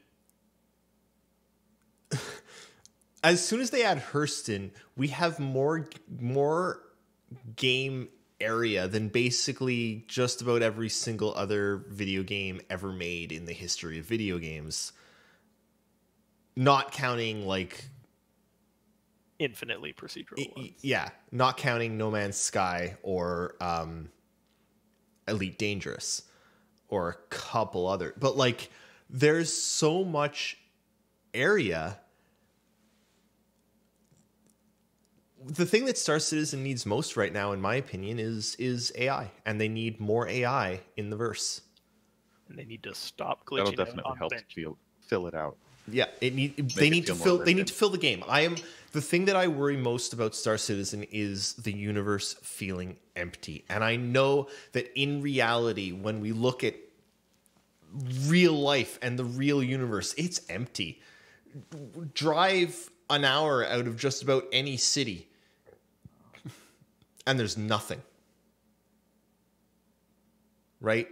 As soon as they add Hurston, we have more game area than basically just about every single other video game ever made in the history of video games. Not counting like Infinitely procedural ones. Yeah, not counting No Man's Sky or Elite Dangerous or a couple other. But like there's so much area. The thing that Star Citizen needs most right now, in my opinion, is AI, and they need more AI in the verse. And they need to stop glitching. That'll definitely help fill it out. Yeah, they need to fill the game. The thing that I worry most about Star Citizen is the universe feeling empty. And I know that in reality, when we look at real life and the real universe, it's empty. Drive an hour out of just about any city, and there's nothing. Right?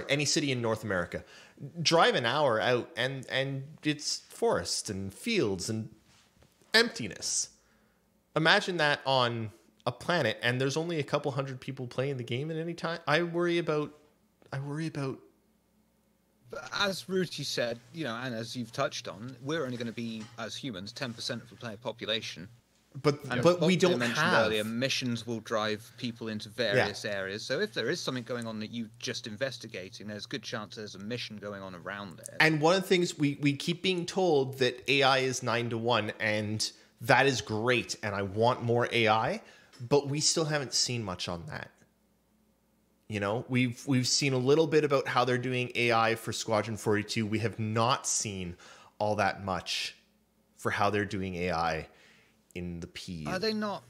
Any city in North America. Drive an hour out, and it's forest and fields and emptiness. Imagine that on a planet, and there's only a couple hundred people playing the game at any time. I worry about. As Ruti said, and as you've touched on, we're only going to be, as humans, 10% of the player population. But we don't have. Earlier, missions will drive people into various areas. So if there is something going on that you're just investigating, there's a good chance there's a mission going on around it. And one of the things we keep being told that AI is 9-to-1, and that is great, and I want more AI, but we still haven't seen much on that. We've seen a little bit about how they're doing AI for Squadron 42. We have not seen all that much for how they're doing AI in the P. Are they not?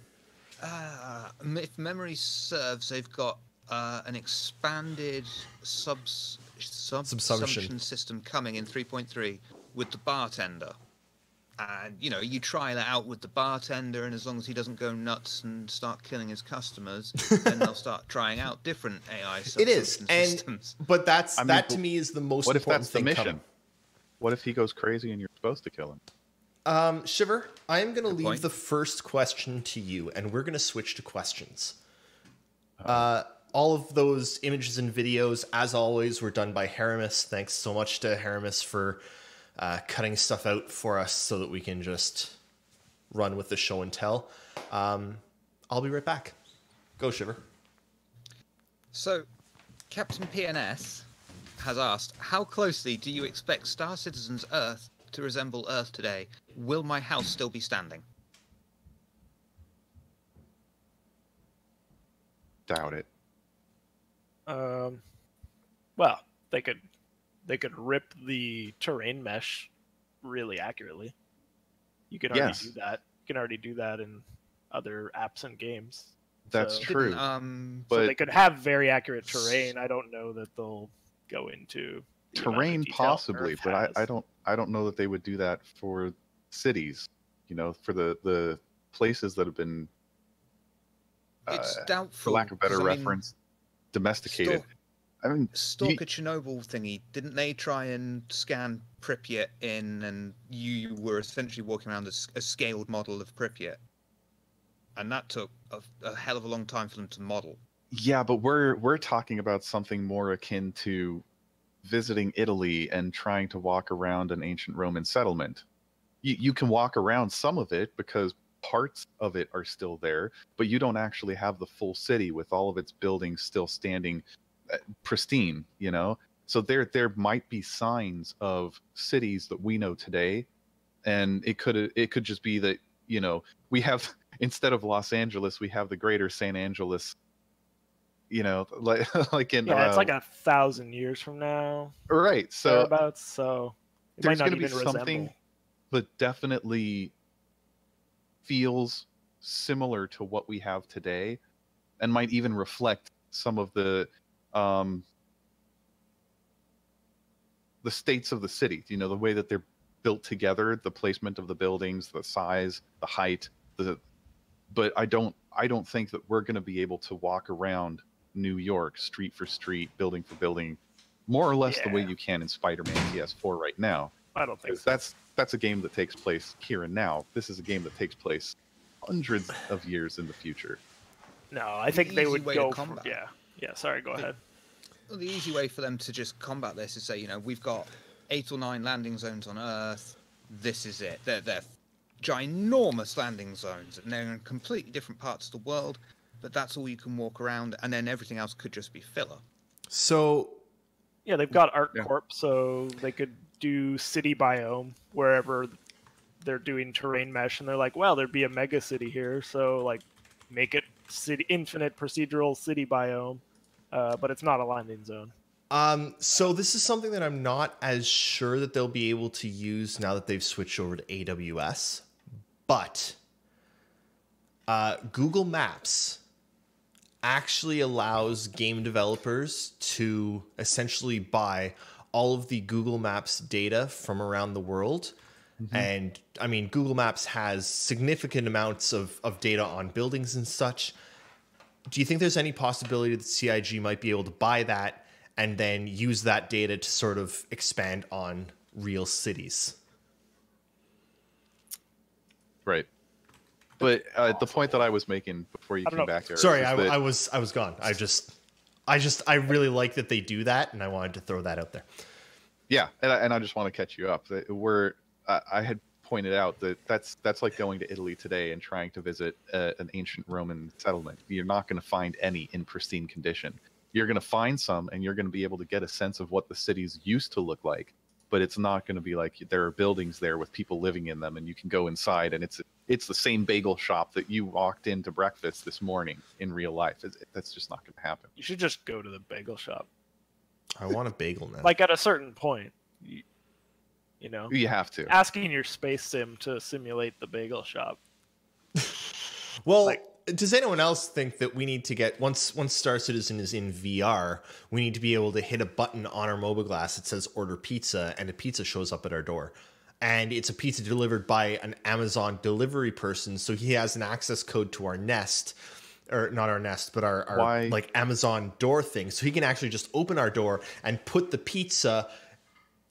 If memory serves, they've got an expanded subsumption system coming in 3.3 with the bartender. And, you try that out with the bartender, and as long as he doesn't go nuts and start killing his customers, then they'll start trying out different AI systems. But that to me is the most important thing. What if that's the mission? Coming. What if he goes crazy and you're supposed to kill him? Shiver, I am going to leave the first question to you, and we're going to switch to questions. All of those images and videos, as always, were done by Haramis. Thanks so much to Haramis for cutting stuff out for us so that we can just run with the show and tell. I'll be right back. Go, Shiver. So, Captain PNS has asked, how closely do you expect Star Citizen's Earth to resemble Earth today? Will my house still be standing? Doubt it. Well, they could rip the terrain mesh really accurately. You can already do that. You can already do that in other apps and games. That's true. So they could have very accurate terrain. I don't know that they'll go into terrain possibly, but I don't know that they would do that for cities. You know, for the places that have been, it's doubtful, for lack of better reference, domesticated. Stalker Chernobyl thingy, didn't they try and scan Pripyat in, and you were essentially walking around a scaled model of Pripyat? And that took a hell of a long time for them to model. Yeah, but we're talking about something more akin to visiting Italy and trying to walk around an ancient Roman settlement. You can walk around some of it because parts of it are still there, but you don't actually have the full city with all of its buildings still standing pristine, you know? So there might be signs of cities that we know today, and it could just be that, you know, we have, instead of Los Angeles, we have the greater San Angeles, you know, like in it's like 1,000 years from now, right? So thereabouts. So it there's might not going to even be something resemble. that definitely feels similar to what we have today, and might even reflect some of the states of the city. You know, the way that they're built together, the placement of the buildings, the size, the height, but I don't think that we're going to be able to walk around New York street for street, building for building, more or less the way you can in Spider-Man PS4 right now. I don't think so. That's a game that takes place here and now. This is a game that takes place hundreds of years in the future. No, I think they would go for, sorry, go ahead. Well, the easy way for them to just combat this is say, you know, we've got 8 or 9 landing zones on Earth. This is it. They're ginormous landing zones, and they're in completely different parts of the world, but that's all you can walk around, and then everything else could just be filler. So yeah, they've got ArcCorp, so they could do city biome wherever they're doing terrain mesh, and they're like, well, there'd be a mega city here, so like make it infinite procedural city biome, but it's not a landing zone. So this is something that I'm not as sure that they'll be able to use now that they've switched over to AWS, but Google Maps actually allows game developers to essentially buy all of the Google Maps data from around the world. Mm-hmm. And I mean, Google Maps has significant amounts of data on buildings and such. Do you think there's any possibility that CIG might be able to buy that and then use that data to sort of expand on real cities? Right. But the point that I was making before you came back there. Sorry, I was gone. I really like that they do that, and I wanted to throw that out there. Yeah, and I just want to catch you up. I had pointed out that that's like going to Italy today and trying to visit an ancient Roman settlement. You're not going to find any in pristine condition. You're going to find some, and you're going to be able to get a sense of what the cities used to look like. But it's not going to be like there are buildings there with people living in them, and you can go inside, and it's the same bagel shop that you walked into breakfast this morning in real life. That's just not going to happen. You should just go to the bagel shop. I want a bagel now. Like at a certain point, you know, you have to asking your space sim to simulate the bagel shop. Well, does anyone else think that we need to get once Star Citizen is in VR, we need to be able to hit a button on our mobile glass that says order pizza, and a pizza shows up at our door, and it's a pizza delivered by an Amazon delivery person, so he has an access code to our Nest, or not our Nest, but our like Amazon door thing, so he can actually just open our door and put the pizza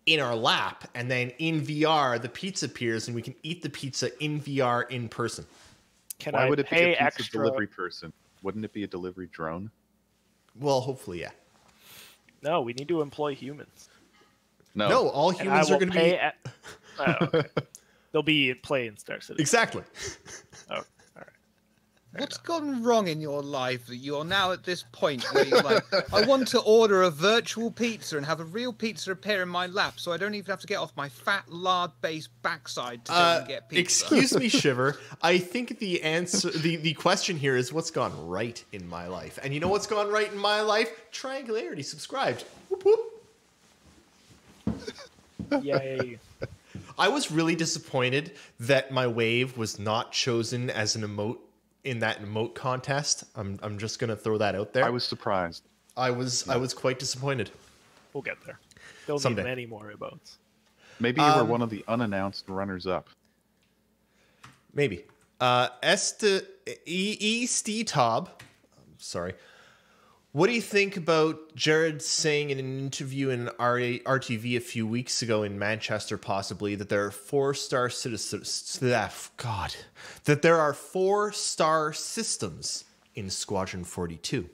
in our lap, and then in VR the pizza appears, and we can eat the pizza in VR in person. Why would it be a pizza delivery person? Wouldn't it be a delivery drone? Well, hopefully, yeah. No, we need to employ humans. No, all humans are going to be. Okay. They'll be at play in Star Citizen. Exactly. Oh, all right. What's gone wrong in your life that you're now at this point where you're like, I want to order a virtual pizza and have a real pizza appear in my lap so I don't even have to get off my fat, lard-based backside to go and get pizza? Excuse me, Shiver. I think the answer, the question here is what's gone right in my life. And you know what's gone right in my life? Triangularity subscribed. Whoop, whoop. Yay. I was really disappointed that my wave was not chosen as an emote in that emote contest. I'm just gonna throw that out there. I was surprised. I was quite disappointed. We'll get there. They'll Someday. need many more emotes. Maybe you were one of the unannounced runners-up. Maybe. Tob. Sorry. What do you think about Jared saying in an interview in RTV a few weeks ago in Manchester, possibly, that there are 4-star citizens? That there are 4-star systems in Squadron 42.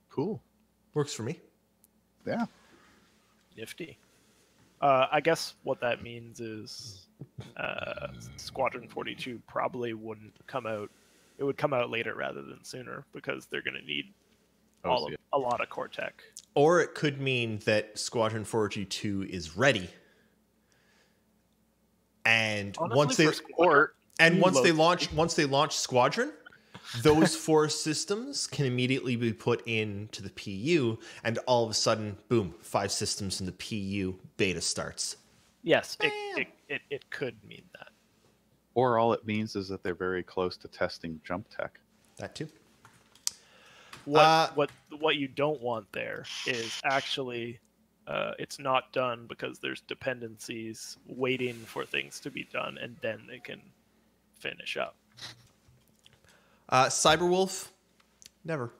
Cool. Works for me. Yeah. Nifty. I guess what that means is Squadron 42 probably wouldn't come out. It would come out later rather than sooner because they're going to need a lot of core tech. Or it could mean that Squadron 42 is ready. And Honestly, once they launch Squadron, those 4 systems can immediately be put into the PU, and all of a sudden, boom, 5 systems in the PU beta starts. Yes, it could mean that. Or all it means is that they're very close to testing jump tech. That too. What you don't want there is actually it's not done because there's dependencies waiting for things to be done, and then they can finish up. Cyberwolf, never.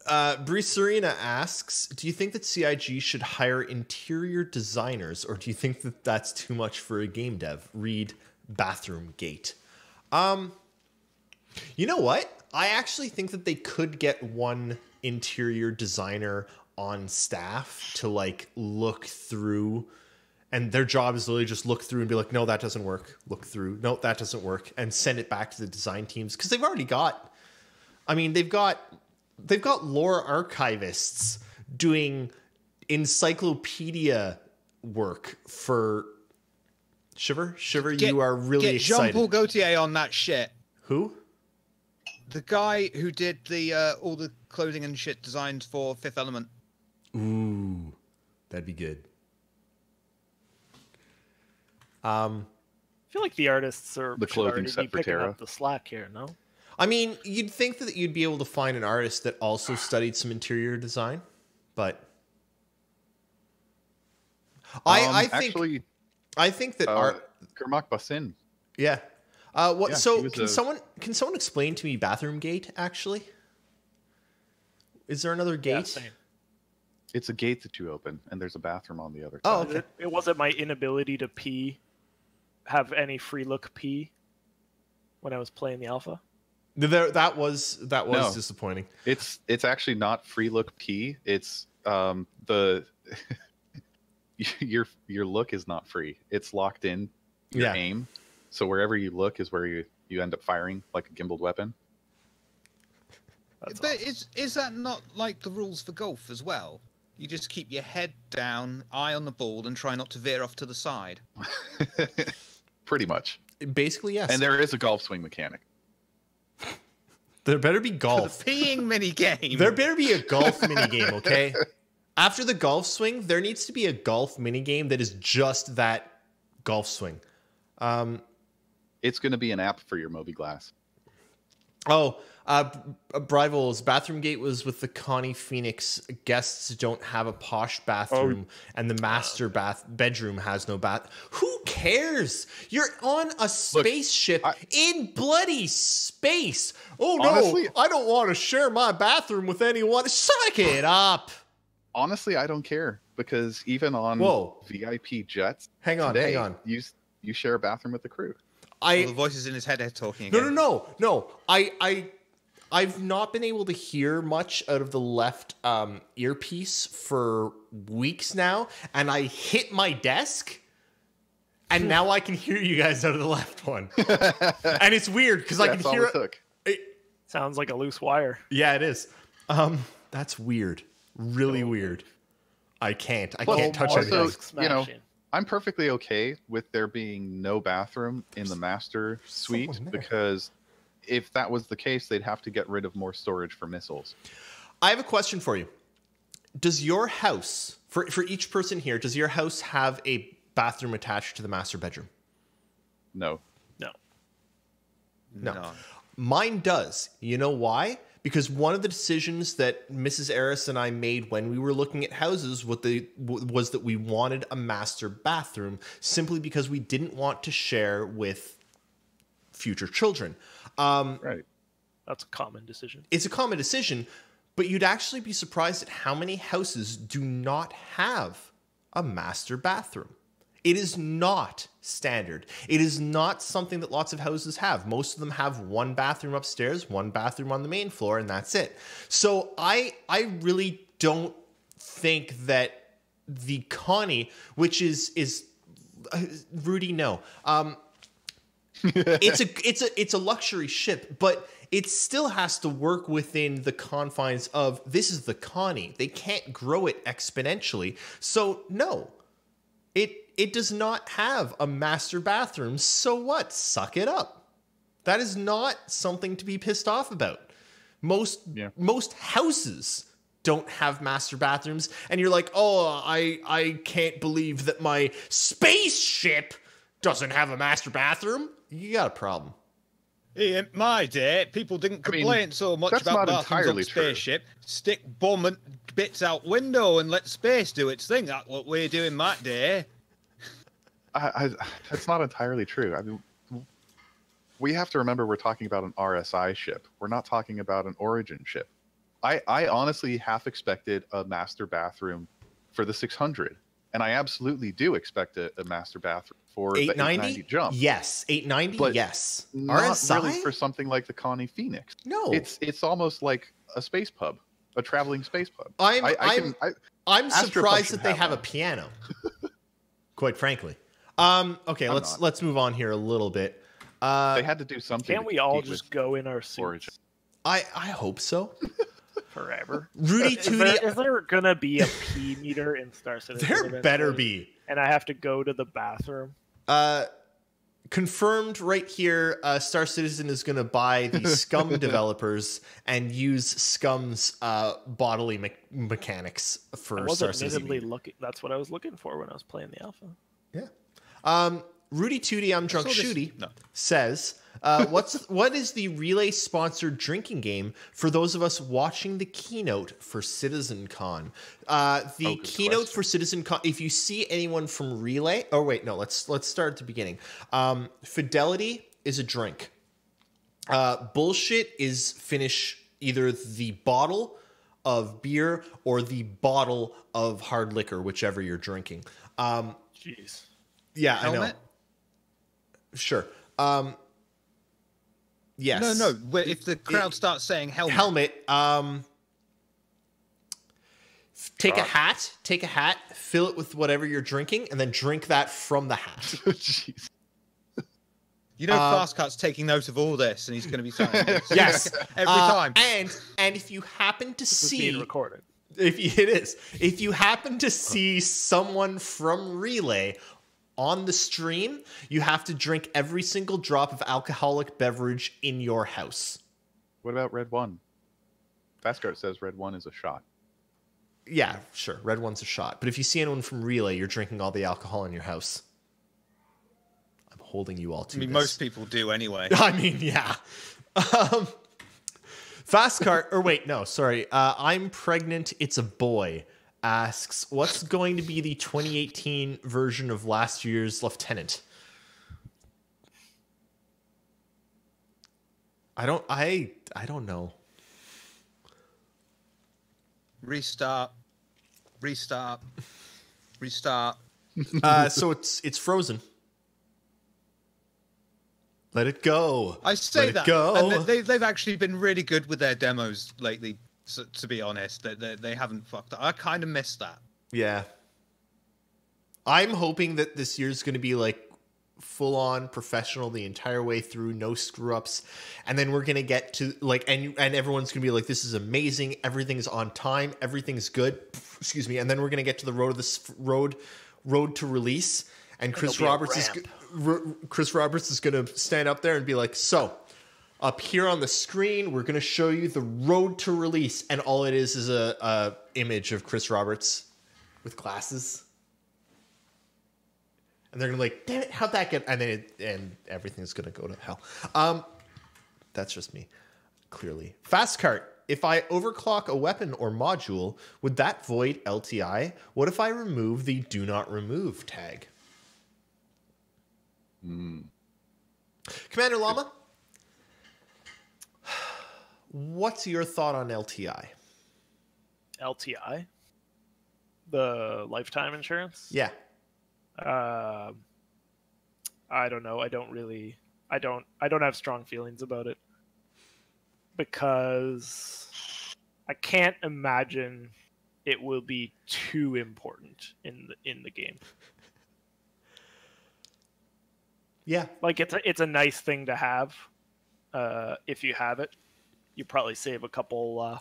Brees Serena asks, do you think that CIG should hire interior designers, or do you think that that's too much for a game dev? Read Bathroom Gate. You know what? I actually think that they could get one interior designer on staff to like look through, and their job is literally just look through and be like, no, that doesn't work. Look through. No, that doesn't work. And send it back to the design teams. Because they've already got, they've got lore archivists doing encyclopedia work for Shiver. You are really excited. Jean-Paul Gaultier on that shit. Who? The guy who did the all the clothing and shit designs for Fifth Element. Ooh, that'd be good. I feel like the artists are the clothing set for picking Terra. up the slack here, no? I mean, you'd think that you'd be able to find an artist that also studied some interior design, but I think that Kermak Basin. Yeah. Can someone explain to me Bathroom Gate? Actually, is there another gate? Yeah, same. It's a gate that you open, and there's a bathroom on the other side. Oh, okay. It wasn't my inability to have any free look pee when I was playing the alpha. That was disappointing. It's actually not free look P. It's the your look is not free. It's locked in your aim. So wherever you look is where you end up firing like a gimbaled weapon. But awesome. Is that not like the rules for golf as well? You just keep your head down, eye on the ball, and try not to veer off to the side. Pretty much. Basically, yes. And there is a golf swing mechanic. There better be golf. For the peeing minigame. There better be a golf minigame, okay? After the golf swing, there needs to be a golf minigame that is just that golf swing. It's going to be an app for your Moby Glass. Brivals, Bathroom Gate was with the Connie Phoenix. Guests don't have a posh bathroom, and the master bedroom has no bath. Who cares? You're on a spaceship in bloody space. Oh, honestly, no, I don't want to share my bathroom with anyone. Suck it up. Honestly, I don't care, because even on VIP jets, hang on. You share a bathroom with the crew. The voices in his head are talking again. No. I've not been able to hear much out of the left earpiece for weeks now, and I hit my desk, and now I can hear you guys out of the left one. And it's weird because I can hear it. Sounds like a loose wire. Yeah, it is. That's weird. Really weird. I can't touch it. I'm perfectly okay with there being no bathroom in the master suite, because if that was the case, they'd have to get rid of more storage for missiles. I have a question for you. Does your house, for each person here, does your house have a bathroom attached to the master bedroom? No. No. Mine does. You know why? Because one of the decisions that Mrs. Eris and I made when we were looking at houses was that we wanted a master bathroom simply because we didn't want to share with future children. Right. That's a common decision. It's a common decision, but you'd actually be surprised at how many houses do not have a master bathroom. It is not standard. It is not something that lots of houses have. Most of them have one bathroom upstairs, one bathroom on the main floor, and that's it. So I really don't think that the Connie, which is Rudy, no. It's a luxury ship, but it still has to work within the confines of this is the Connie. They can't grow it exponentially. So no. It does not have a master bathroom, so what? Suck it up. That is not something to be pissed off about. Most houses don't have master bathrooms, and you're like, oh, I can't believe that my spaceship doesn't have a master bathroom. You got a problem. In my day, people didn't complain so much about bathrooms on spaceship. Stick bum and bits out window and let space do its thing. That's what we're doing that day. That's not entirely true. I mean, we have to remember we're talking about an RSI ship. We're not talking about an Origin ship. I honestly half expected a master bathroom for the 600, and I absolutely do expect a master bathroom for the 890 jump. Yes, 890. But yes, not RSI? Really for something like the Connie Phoenix. No, it's almost like a space pub, a traveling space pub. I'm surprised that they have a piano. Quite frankly. Okay, let's move on here a little bit. They had to do something. Can't we all just go in our suits? Origin. I hope so. Forever. Rudy Tootie. Is there gonna be a pee meter in Star Citizen? There better be. And I have to go to the bathroom. Confirmed right here. Star Citizen is gonna buy the Scum developers and use Scum's bodily mechanics for Star Citizen. That's what I was looking for when I was playing the alpha. Yeah. Rudy Tootie, I'm Drunk Shooty, says, what is the Relay sponsored drinking game for those of us watching the keynote for CitizenCon? The keynote for CitizenCon, if you see anyone from Relay, let's start at the beginning. Fidelity is a drink. Bullshit is finish either the bottle of beer or the bottle of hard liquor, whichever you're drinking. Jeez. Yeah, Helmet? I know. Sure. Yes. No. If the crowd starts saying helmet. Take a hat, fill it with whatever you're drinking, and then drink that from the hat. Jeez. You know, Fastcut's taking note of all this, and he's going to be saying yes every time. And if you happen to see being recorded, if you happen to see someone from Relay on the stream, you have to drink every single drop of alcoholic beverage in your house. What about Red One? Fastcart says Red One is a shot. Yeah, sure. Red One's a shot. But if you see anyone from Relay, you're drinking all the alcohol in your house. I'm holding you all to this. Most people do anyway. I mean, yeah. Fastcart, or wait, no, sorry. I'm pregnant, it's a boy. Asks, what's going to be the 2018 version of last year's Lieutenant? I don't know. Restart. So it's Frozen. Let it go. I say Let that. It go. And they've actually been really good with their demos lately. So, to be honest, they haven't fucked up. I kind of missed that. Yeah. I'm hoping that this year's going to be like full on professional the entire way through, no screw ups. And then we're going to get to like, and everyone's going to be like, this is amazing. Everything's on time. Everything's good. Excuse me. And then we're going to get to the road to release. And Chris Roberts is going to stand up there and be like, so up here on the screen, we're going to show you the road to release. And all it is a image of Chris Roberts with glasses. And they're gonna be like, damn it, how'd that get? And then everything's gonna go to hell. That's just me, clearly. Fastcart. If I overclock a weapon or module, would that void LTI? What if I remove the do not remove tag? Commander Llama, what's your thought on LTI? LTI? The lifetime insurance? Yeah. I don't know. I don't have strong feelings about it. Because I can't imagine it will be too important in the game. Yeah, like it's a nice thing to have. If you have it, you probably save a couple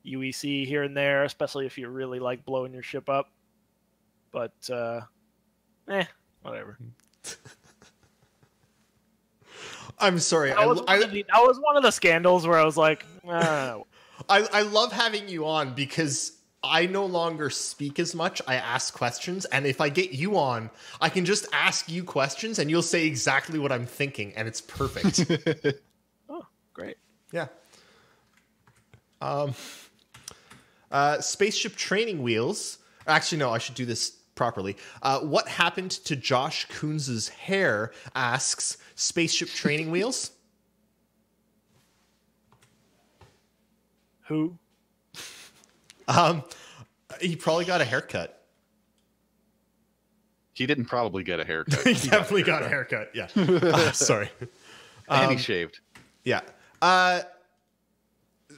UEC here and there, especially if you really like blowing your ship up. But whatever. I'm sorry. That was one of the scandals where I was like, I love having you on because I no longer speak as much. I ask questions, and if I get you on, I can just ask you questions, and you'll say exactly what I'm thinking, and it's perfect. Oh, great. Yeah. Spaceship training wheels. Actually, no, I should do this properly. What happened to Josh Coons' hair? Asks Spaceship training wheels. Who? He probably got a haircut. He didn't probably get a haircut. He definitely got a haircut. Yeah. Sorry. And he shaved. Yeah.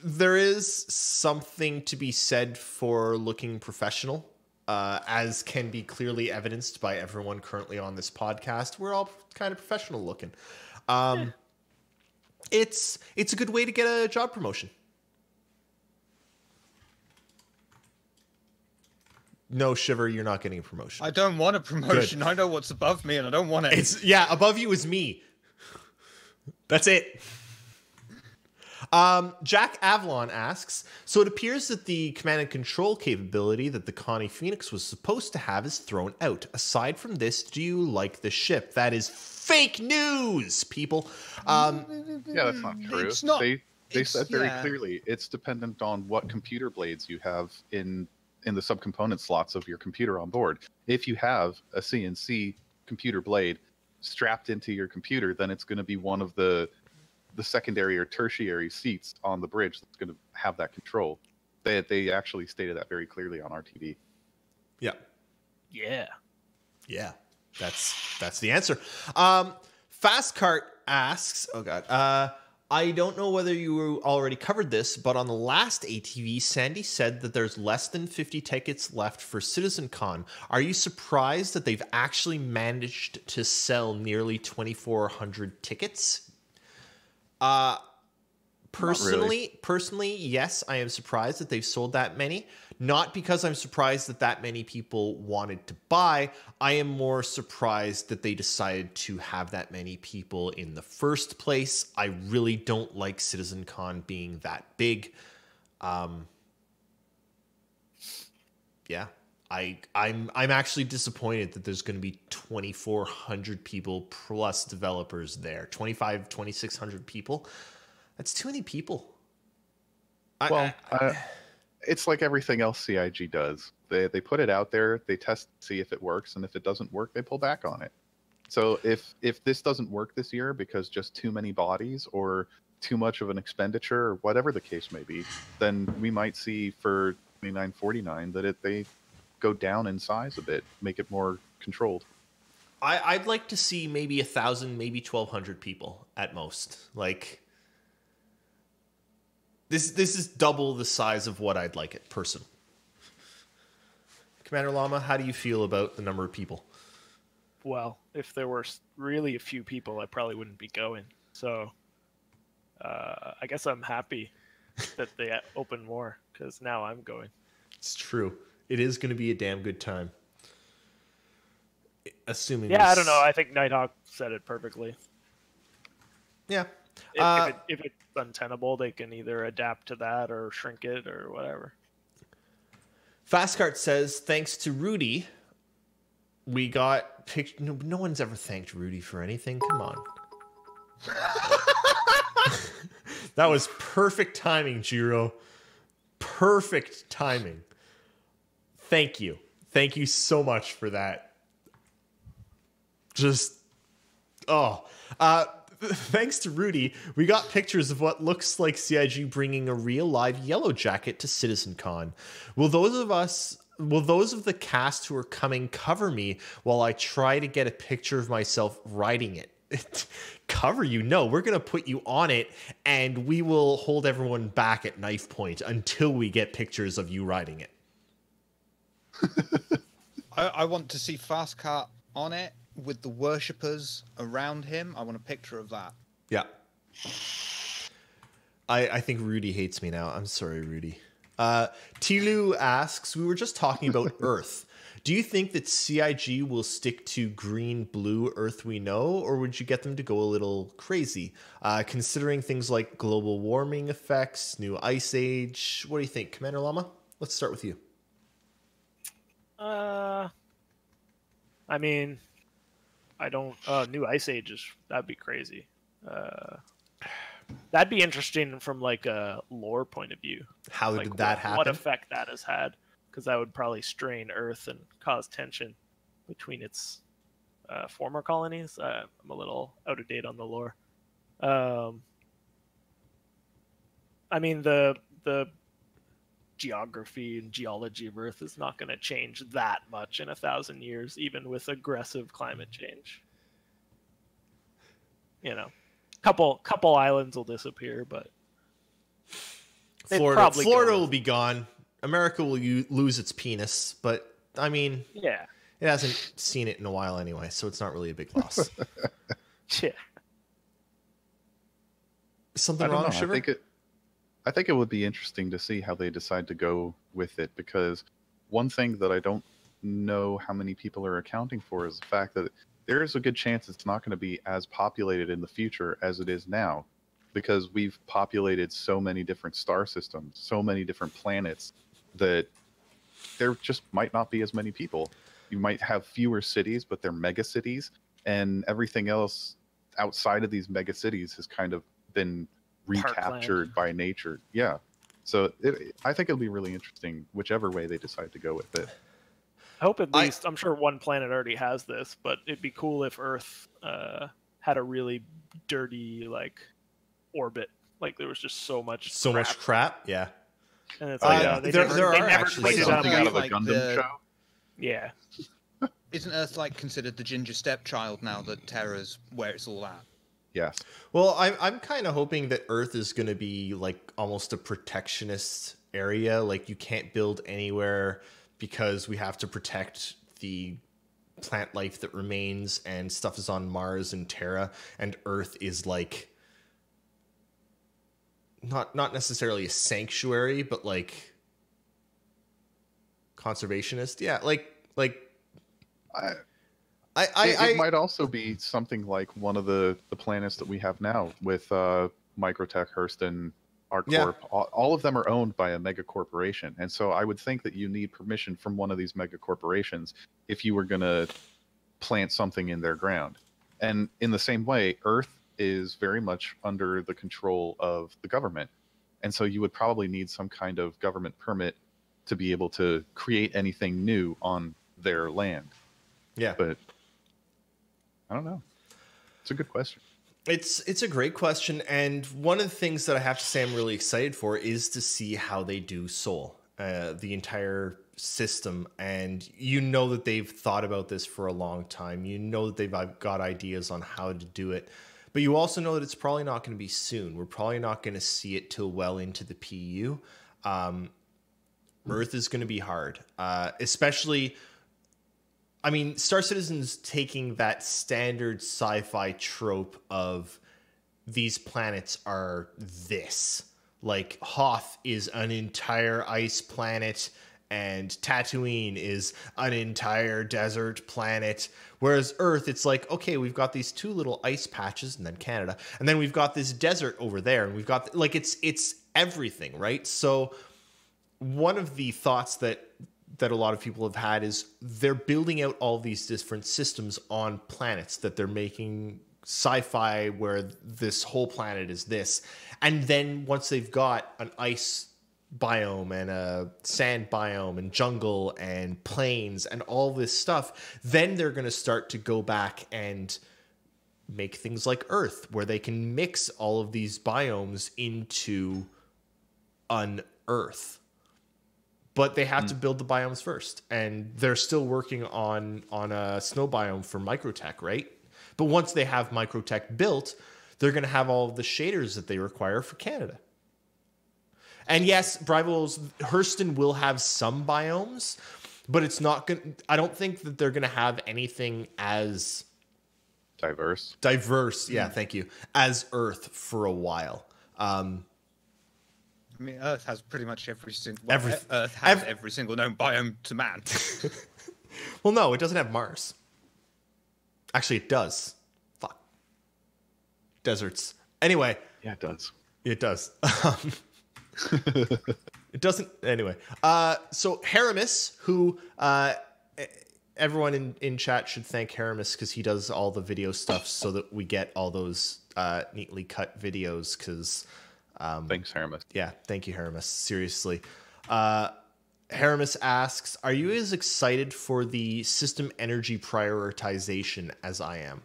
There is something to be said for looking professional, as can be clearly evidenced by everyone currently on this podcast. We're all kind of professional looking. It's a good way to get a job promotion. No, Shiver, you're not getting a promotion. I don't want a promotion. Good. I know what's above me, and I don't want it. Above you is me. That's it. Jack Avalon asks, so it appears that the command and control capability that the Connie Phoenix was supposed to have is thrown out. Aside from this, do you like the ship? That is fake news, people. Yeah, that's not true. It's not, they said very clearly it's dependent on what computer blades you have in the subcomponent slots of your computer on board. If you have a CNC computer blade strapped into your computer, then it's going to be one of the secondary or tertiary seats on the bridge that's going to have that control. They actually stated that very clearly on RTV. Yeah. Yeah. Yeah. That's the answer. Fastcart asks, oh God, I don't know whether you already covered this, but on the last ATV, Sandy said that there's less than 50 tickets left for CitizenCon. Are you surprised that they've actually managed to sell nearly 2,400 tickets? Personally, yes, I am surprised that they've sold that many. Not because I'm surprised that many people wanted to buy. I am more surprised that they decided to have that many people in the first place. I really don't like CitizenCon being that big. Yeah, I'm actually disappointed that there's going to be 2,400 people plus developers there. 2,600 people. That's too many people. It's like everything else CIG does. They put it out there, they test, see if it works, and if it doesn't work, they pull back on it. So if this doesn't work this year because just too many bodies or too much of an expenditure or whatever the case may be, then we might see for 2949 that they go down in size a bit, make it more controlled. I'd like to see maybe 1,000, maybe 1,200 people at most. Like, this is double the size of what I'd like it personally. Commander Llama, how do you feel about the number of people? Well, if there were really a few people, I probably wouldn't be going. So I guess I'm happy that they open more, because now I'm going. It's true. It is going to be a damn good time. Assuming. Yeah, I don't know. I think Nighthawk said it perfectly. Yeah. If it's untenable, they can either adapt to that or shrink it or whatever. Fastcart says, thanks to Rudy, we got picture. No one's ever thanked Rudy for anything. Come on. That was perfect timing, Jiro. Perfect timing. Thank you. Thank you so much for that. Thanks to Rudy, we got pictures of what looks like CIG bringing a real live Yellow Jacket to CitizenCon. Will those of the cast who are coming cover me while I try to get a picture of myself riding it? Cover you? No, we're going to put you on it, and we will hold everyone back at knife point until we get pictures of you riding it. I want to see Fastcart on it with the worshippers around him. I want a picture of that. Yeah. I think Rudy hates me now. I'm sorry, Rudy. Tilu asks, we were just talking about Earth. Do you think that CIG will stick to green-blue Earth we know, or would you get them to go a little crazy? Considering things like global warming effects, new ice age, what do you think? Commander Llama, let's start with you. I mean, I don't... new ice ages, that'd be crazy. That'd be interesting from like a lore point of view. How like did that happen? What effect that has had? Because that would probably strain Earth and cause tension between its former colonies. I'm a little out of date on the lore. I mean, the geography and geology of Earth is not going to change that much in 1,000 years, even with aggressive climate change. You know, couple islands will disappear, but Florida will be gone. America will lose its penis, but I mean, yeah, it hasn't seen it in a while anyway, so it's not really a big loss. Yeah. Something wrong, Shiver? I think it would be interesting to see how they decide to go with it, because one thing that I don't know how many people are accounting for is the fact that there is a good chance it's not going to be as populated in the future as it is now, because we've populated so many different star systems, so many different planets, that there just might not be as many people. You might have fewer cities, but they're mega cities, and everything else outside of these mega cities has kind of been recaptured by nature. Yeah. So I think it'll be really interesting whichever way they decide to go with it. I hope at least, I'm sure one planet already has this, but it'd be cool if Earth had a really dirty like orbit. Like there was just so much crap. Yeah. And it's like, they never cleaned it up. Something out of a Gundam show. Yeah. Isn't Earth like considered the ginger stepchild now that Terra's where it's all at? Yes. Well, I'm kind of hoping that Earth is going to be like almost a protectionist area. Like you can't build anywhere because we have to protect the plant life that remains, and stuff is on Mars and Terra, and Earth is like not necessarily a sanctuary, but like conservationist. Yeah, like it might also be something like one of the planets that we have now with Microtech, Hurston, ArcCorp. Yeah. All of them are owned by a mega corporation, and so I would think that you need permission from one of these mega corporations if you were going to plant something in their ground. And in the same way, Earth is very much under the control of the government, and so you would probably need some kind of government permit to be able to create anything new on their land. Yeah, but I don't know. It's a good question. It's a great question, and one of the things that I have to say I'm really excited for is to see how they do Sol, the entire system. And you know that they've thought about this for a long time. You know that they've got ideas on how to do it. But you also know that it's probably not going to be soon. We're probably not going to see it till well into the PU. Earth is going to be hard, especially... I mean, Star Citizen's taking that standard sci-fi trope of these planets are this. Like, Hoth is an entire ice planet, and Tatooine is an entire desert planet. Whereas Earth, it's like, okay, we've got these two little ice patches, and then Canada, and then we've got this desert over there, and we've got, like, it's everything, right? So one of the thoughts that that a lot of people have had is they're building out all these different systems on planets that they're making sci-fi where this whole planet is this. And then once they've got an ice biome and a sand biome and jungle and plains and all this stuff, then they're going to start to go back and make things like Earth, where they can mix all of these biomes into an Earth. But they have to build the biomes first, and they're still working on a snow biome for Microtech, right? But once they have Microtech built, they're going to have all of the shaders that they require for Canada. And yes, Hurston will have some biomes, but it's not going. I don't think that they're going to have anything as diverse. Yeah, thank you. As Earth for a while. I mean, Earth has pretty much every single known biome to man. Well, no, it doesn't have Mars. Actually, it does. Fuck. Deserts. Anyway. Yeah, it does. It does. It doesn't. Anyway. So Haramis, who everyone in chat should thank Haramis because he does all the video stuff so that we get all those neatly cut videos because... Thanks, Haramis. Yeah, thank you, Haramis. Seriously. Haramis asks, are you as excited for the system energy prioritization as I am?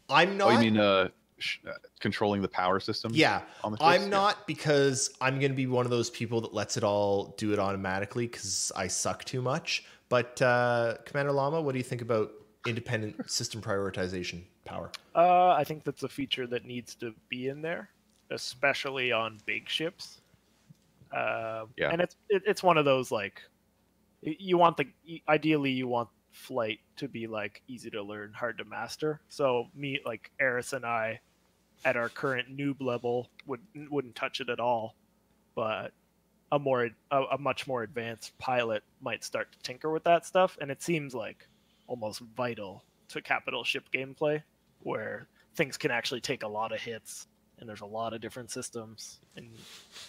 I'm not. Oh, you mean controlling the power system? Yeah, on the I'm not, because I'm going to be one of those people that lets it all do it automatically because I suck too much. But Commander Llama, what do you think about independent system prioritization power? I think that's a feature that needs to be in there, especially on big ships. And it's one of those, like, ideally you want flight to be like easy to learn, hard to master. So me, like Eris and I, at our current noob level, wouldn't touch it at all. But a much more advanced pilot might start to tinker with that stuff, and it seems like almost vital to capital ship gameplay, where things can actually take a lot of hits, and there's a lot of different systems, and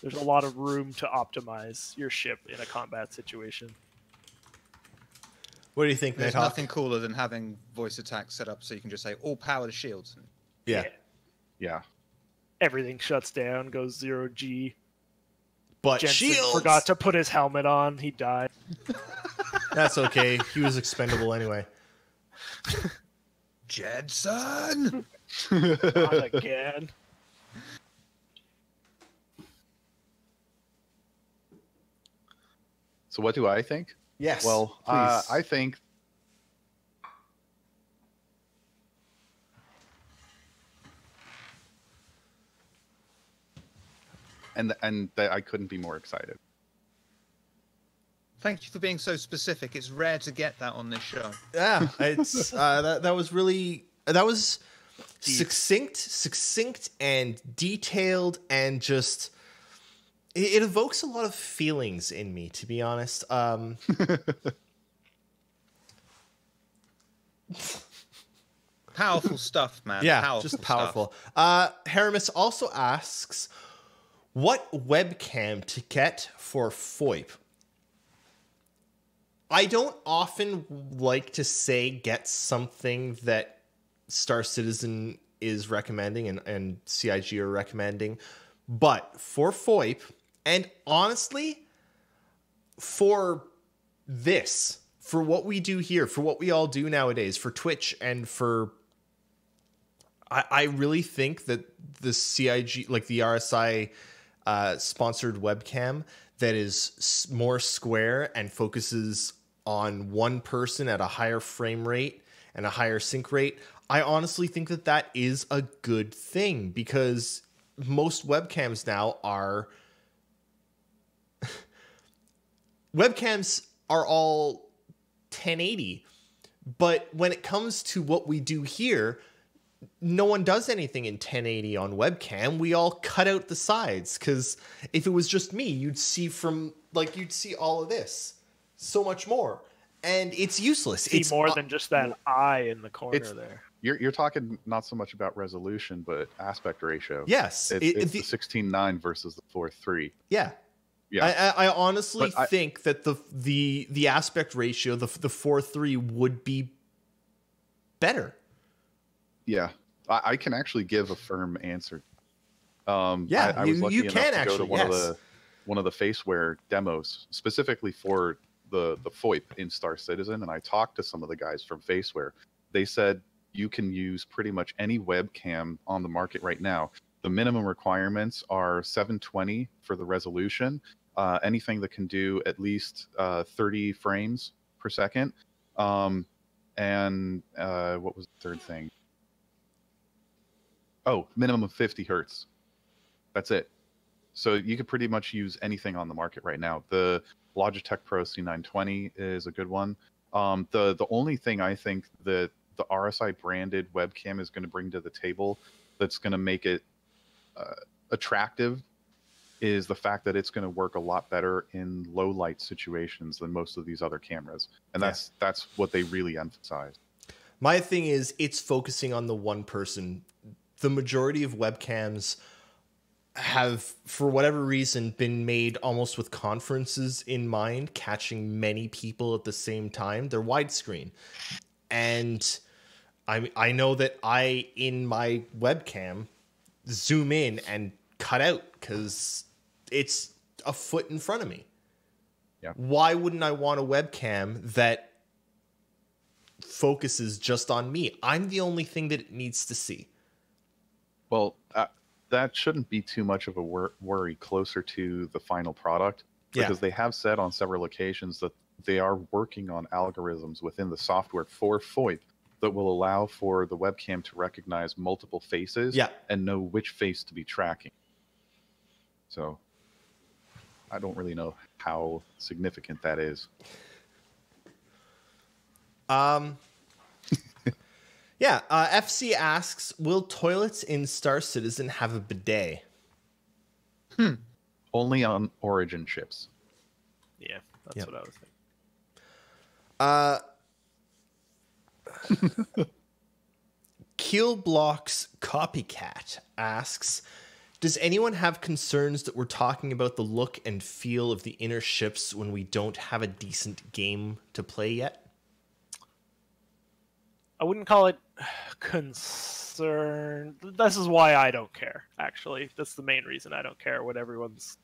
there's a lot of room to optimize your ship in a combat situation. What do you think, There's Nighthawk? nothing cooler than having voice attacks set up so you can just say all power to shields. Yeah. Everything shuts down, goes 0G. But Jensen shields forgot to put his helmet on. He died. That's okay. He was expendable anyway. Jensen! Not again. So what do I think? Yes. Well, I think and that I couldn't be more excited. Thank you for being so specific. It's rare to get that on this show. Yeah, it's that was succinct and detailed, and just it evokes a lot of feelings in me, to be honest. Powerful stuff, man. Yeah, just powerful. Haramis also asks, what webcam to get for FOIP? I don't often like to say get something that Star Citizen is recommending and CIG are recommending, but for FOIP, and honestly, for this, for what we do here, for what we all do nowadays, for Twitch and for... I really think that the CIG, like the RSI sponsored webcam that is more square and focuses on one person at a higher frame rate and a higher sync rate, I honestly think that that is a good thing, because most webcams now are... webcams are all 1080, but when it comes to what we do here, no one does anything in 1080 on webcam. We all cut out the sides, because if it was just me, you'd see all of this so much more, and it's useless. It's more than just that eye in the corner there. You're talking not so much about resolution, but aspect ratio. Yes, it's the 16:9 versus the 4:3. Yeah, Yeah. I honestly think that the aspect ratio, the 4:3 would be better. Yeah, I can actually give a firm answer. Yeah, I was lucky you enough can to actually, go to one of the Faceware demos specifically for the FOIP in Star Citizen, and I talked to some of the guys from Faceware. They said you can use pretty much any webcam on the market right now. The minimum requirements are 720 for the resolution, anything that can do at least 30 frames per second, and what was the third thing? Oh, minimum of 50 hertz. That's it. So you could pretty much use anything on the market right now. The Logitech Pro C920 is a good one. The only thing I think that the RSI branded webcam is going to bring to the table that's going to make it attractive is the fact that it's going to work a lot better in low light situations than most of these other cameras. And that's what they really emphasize. My thing is it's focusing on the one person. The majority of webcams have, for whatever reason, been made almost with conferences in mind, catching many people at the same time. They're widescreen. And I know that in my webcam, zoom in and cut out because it's a foot in front of me. Yeah. Why wouldn't I want a webcam that focuses just on me? I'm the only thing that it needs to see. Well, that shouldn't be too much of a worry closer to the final product, because they have said on several occasions that they are working on algorithms within the software for FOIP that will allow for the webcam to recognize multiple faces and know which face to be tracking. So I don't really know how significant that is. FC asks, will toilets in Star Citizen have a bidet? Only on Origin ships. Yeah, that's what I was thinking. Keelblock's Copycat asks, does anyone have concerns that we're talking about the look and feel of the inner ships when we don't have a decent game to play yet? I wouldn't call it concern. This is why I don't care, actually. That's the main reason I don't care what everyone's...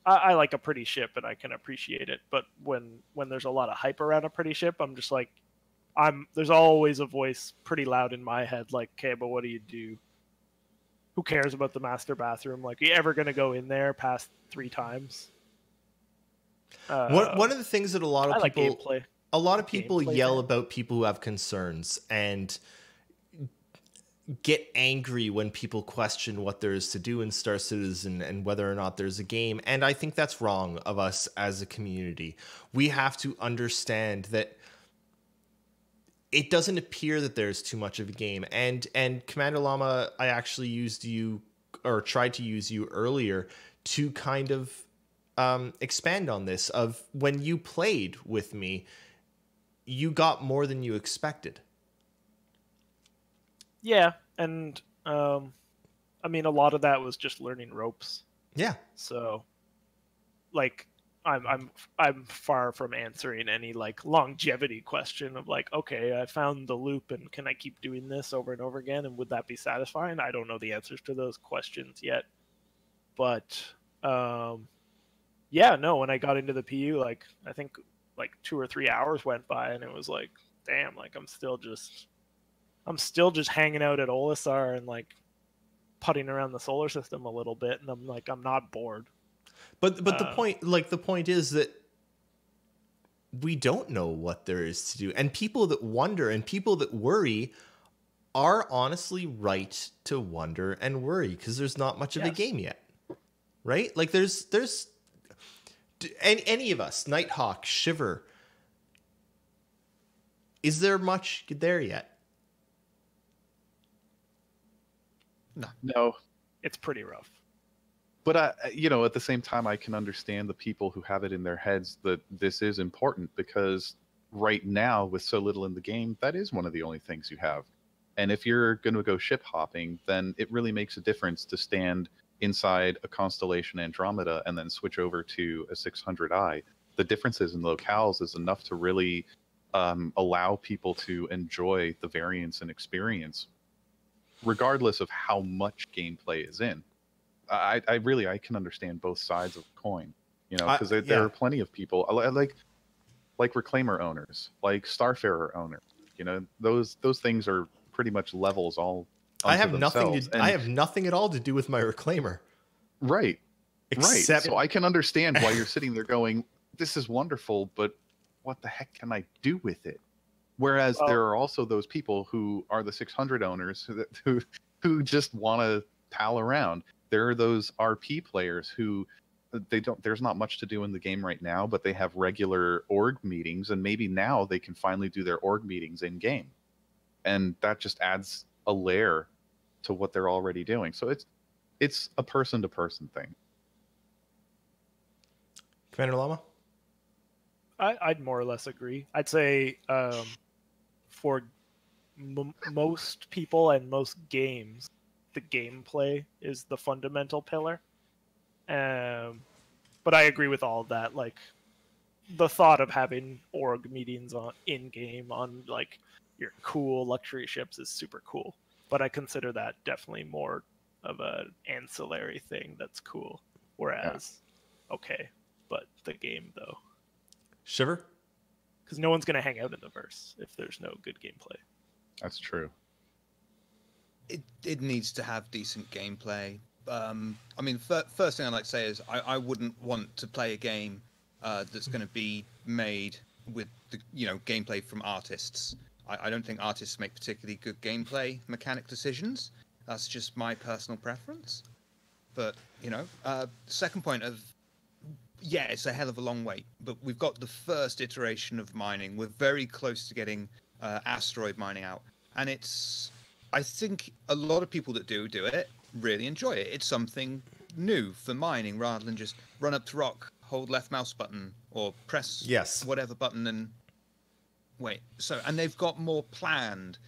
I like a pretty ship and I can appreciate it, but when there's a lot of hype around a pretty ship, I'm just like, there's always a voice pretty loud in my head like, okay, but what do you do? Who cares about the master bathroom? Like, are you ever going to go in there past 3 times? One of the things that a lot of people yell fan. about people who have concerns and get angry when people question what there is to do in Star Citizen and whether or not there's a game. And I think that's wrong of us as a community. We have to understand that it doesn't appear that there's too much of a game. And Commander Llama, I actually used you, or tried to use you earlier, to kind of expand on this, of when you played with me, you got more than you expected. Yeah, and I mean, a lot of that was just learning ropes. Yeah. So, like, I'm far from answering any like longevity question of like, okay, I found the loop and can I keep doing this over and over again and would that be satisfying? I don't know the answers to those questions yet. But yeah, no, when I got into the PU, like I think like 2 or 3 hours went by and it was like, damn, like I'm still just hanging out at Olisar and like putting around the solar system a little bit, and I'm like, I'm not bored. But the point is that we don't know what there is to do, and people that wonder and people that worry are honestly right to wonder and worry because there's not much of a game yet, right? Like there's any of us, Nighthawk, Shiver, is there much there yet? No, it's pretty rough. But at the same time, I can understand the people who have it in their heads that this is important, because right now, with so little in the game, that is one of the only things you have. And if you're going to go ship hopping, then it really makes a difference to stand inside a Constellation Andromeda and then switch over to a 600i, the differences in locales is enough to really allow people to enjoy the variance and experience, regardless of how much gameplay is in. I can understand both sides of the coin, you know, because there are plenty of people like Reclaimer owners, like Starfarer owners. You know, those things are pretty much levels all. I have nothing at all to do with my Reclaimer. Right. Except... So I can understand why you're sitting there going, "This is wonderful, but what the heck can I do with it?" Whereas there are also those people who are the 600 owners who just want to pal around. There are those RP players who there's not much to do in the game right now, but they have regular org meetings, and maybe now they can finally do their org meetings in game. And that just adds a layer to what they're already doing. So it's a person to person thing. Commander Llama? I'd more or less agree. I'd say for most people and most games, the gameplay is the fundamental pillar. But I agree with all of that. Like, the thought of having org meetings in game on like your cool luxury ships is super cool. But I consider that definitely more of an ancillary thing that's cool. Whereas, okay, but the game though. Shiver? Because no one's gonna hang out in the verse if there's no good gameplay. That's true. It needs to have decent gameplay. I mean, first thing I'd like to say is I wouldn't want to play a game that's going to be made with the gameplay from artists. I don't think artists make particularly good gameplay mechanic decisions. That's just my personal preference. But second point of it's a hell of a long wait, but we've got the first iteration of mining. We're very close to getting asteroid mining out, and I think a lot of people that do it really enjoy it. It's something new for mining rather than just run up to rock, hold left mouse button, or press whatever button and wait. And they've got more planned,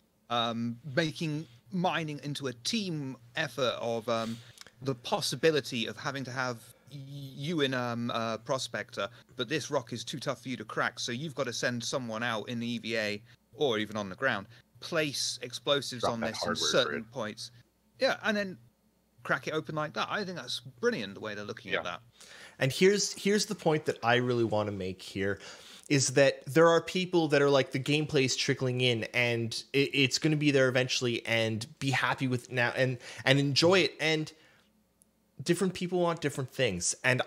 making mining into a team effort of the possibility of having to have you in Prospector, but this rock is too tough for you to crack, so you've got to send someone out in the EVA or even on the ground, place explosives on this in certain points. Yeah, and then crack it open like that. I think that's brilliant, the way they're looking at that. And here's the point that I really want to make here, is that there are people that are like, the gameplay is trickling in and it's going to be there eventually, and be happy with it now and enjoy it. And different people want different things. And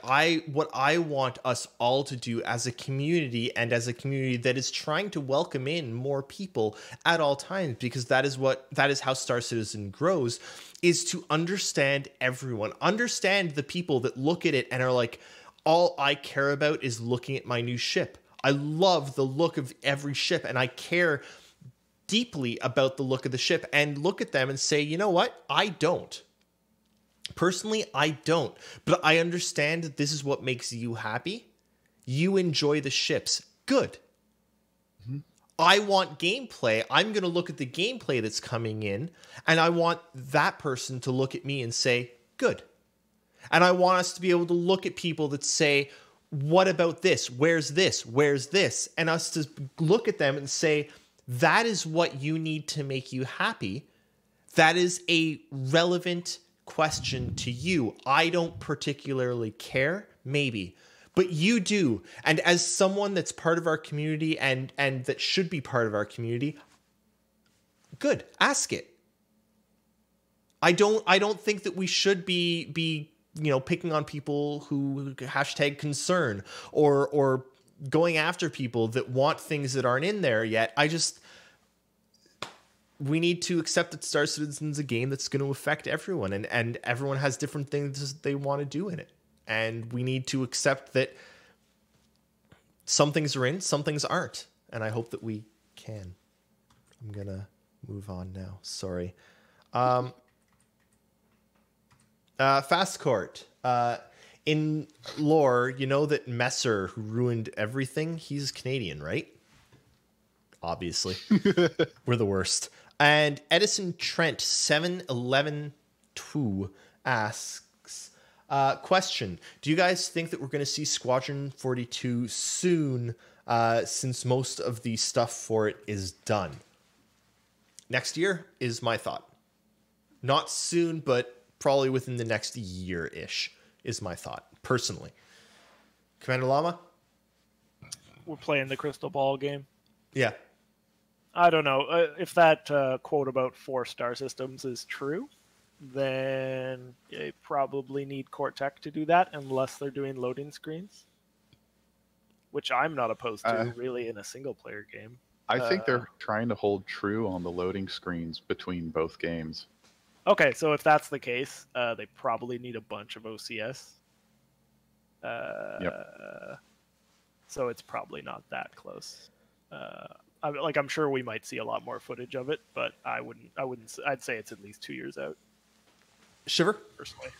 what I want us all to do as a community, and as a community that is trying to welcome in more people at all times, because that is how Star Citizen grows, is to understand everyone, understand the people that look at it and are like, all I care about is looking at my new ship. I love the look of every ship, and I care deeply about the look of the ship, and look at them and say, you know what? I don't. Personally, I don't. But I understand that this is what makes you happy. You enjoy the ships. Good. Mm-hmm. I want gameplay. I'm going to look at the gameplay that's coming in, and I want that person to look at me and say, good. And I want us to be able to look at people that say, what about this? Where's this? Where's this? And us to look at them and say, that is what you need to make you happy. That is a relevant question to you. I don't particularly care, maybe, but you do. And as someone that's part of our community and that should be part of our community, good, ask it. I don't think that we should be picking on people who hashtag concern or going after people that want things that aren't in there yet. We need to accept that Star Citizen's a game that's going to affect everyone, and everyone has different things they want to do in it. And we need to accept that some things are in, some things aren't. And I hope that we can. I'm going to move on now. Sorry. Fast Court. In lore, you know that Messer, who ruined everything, he's Canadian, right? Obviously. We're the worst. And Edison Trent 7112 asks, Question: do you guys think that we're going to see Squadron 42 soon? Since most of the stuff for it is done. Next year is my thought. Not soon, but probably within the next year-ish is my thought, personally. Commander Llama? We're playing the crystal ball game. Yeah. I don't know. If that quote about 4 star systems is true, then they probably need Cortec to do that unless they're doing loading screens, which I'm not opposed to really in a single-player game. I think they're trying to hold true on the loading screens between both games. Okay, so if that's the case, they probably need a bunch of OCS. Yep. So it's probably not that close. I'm sure we might see a lot more footage of it, but I'd say it's at least 2 years out. Shiver? Personally.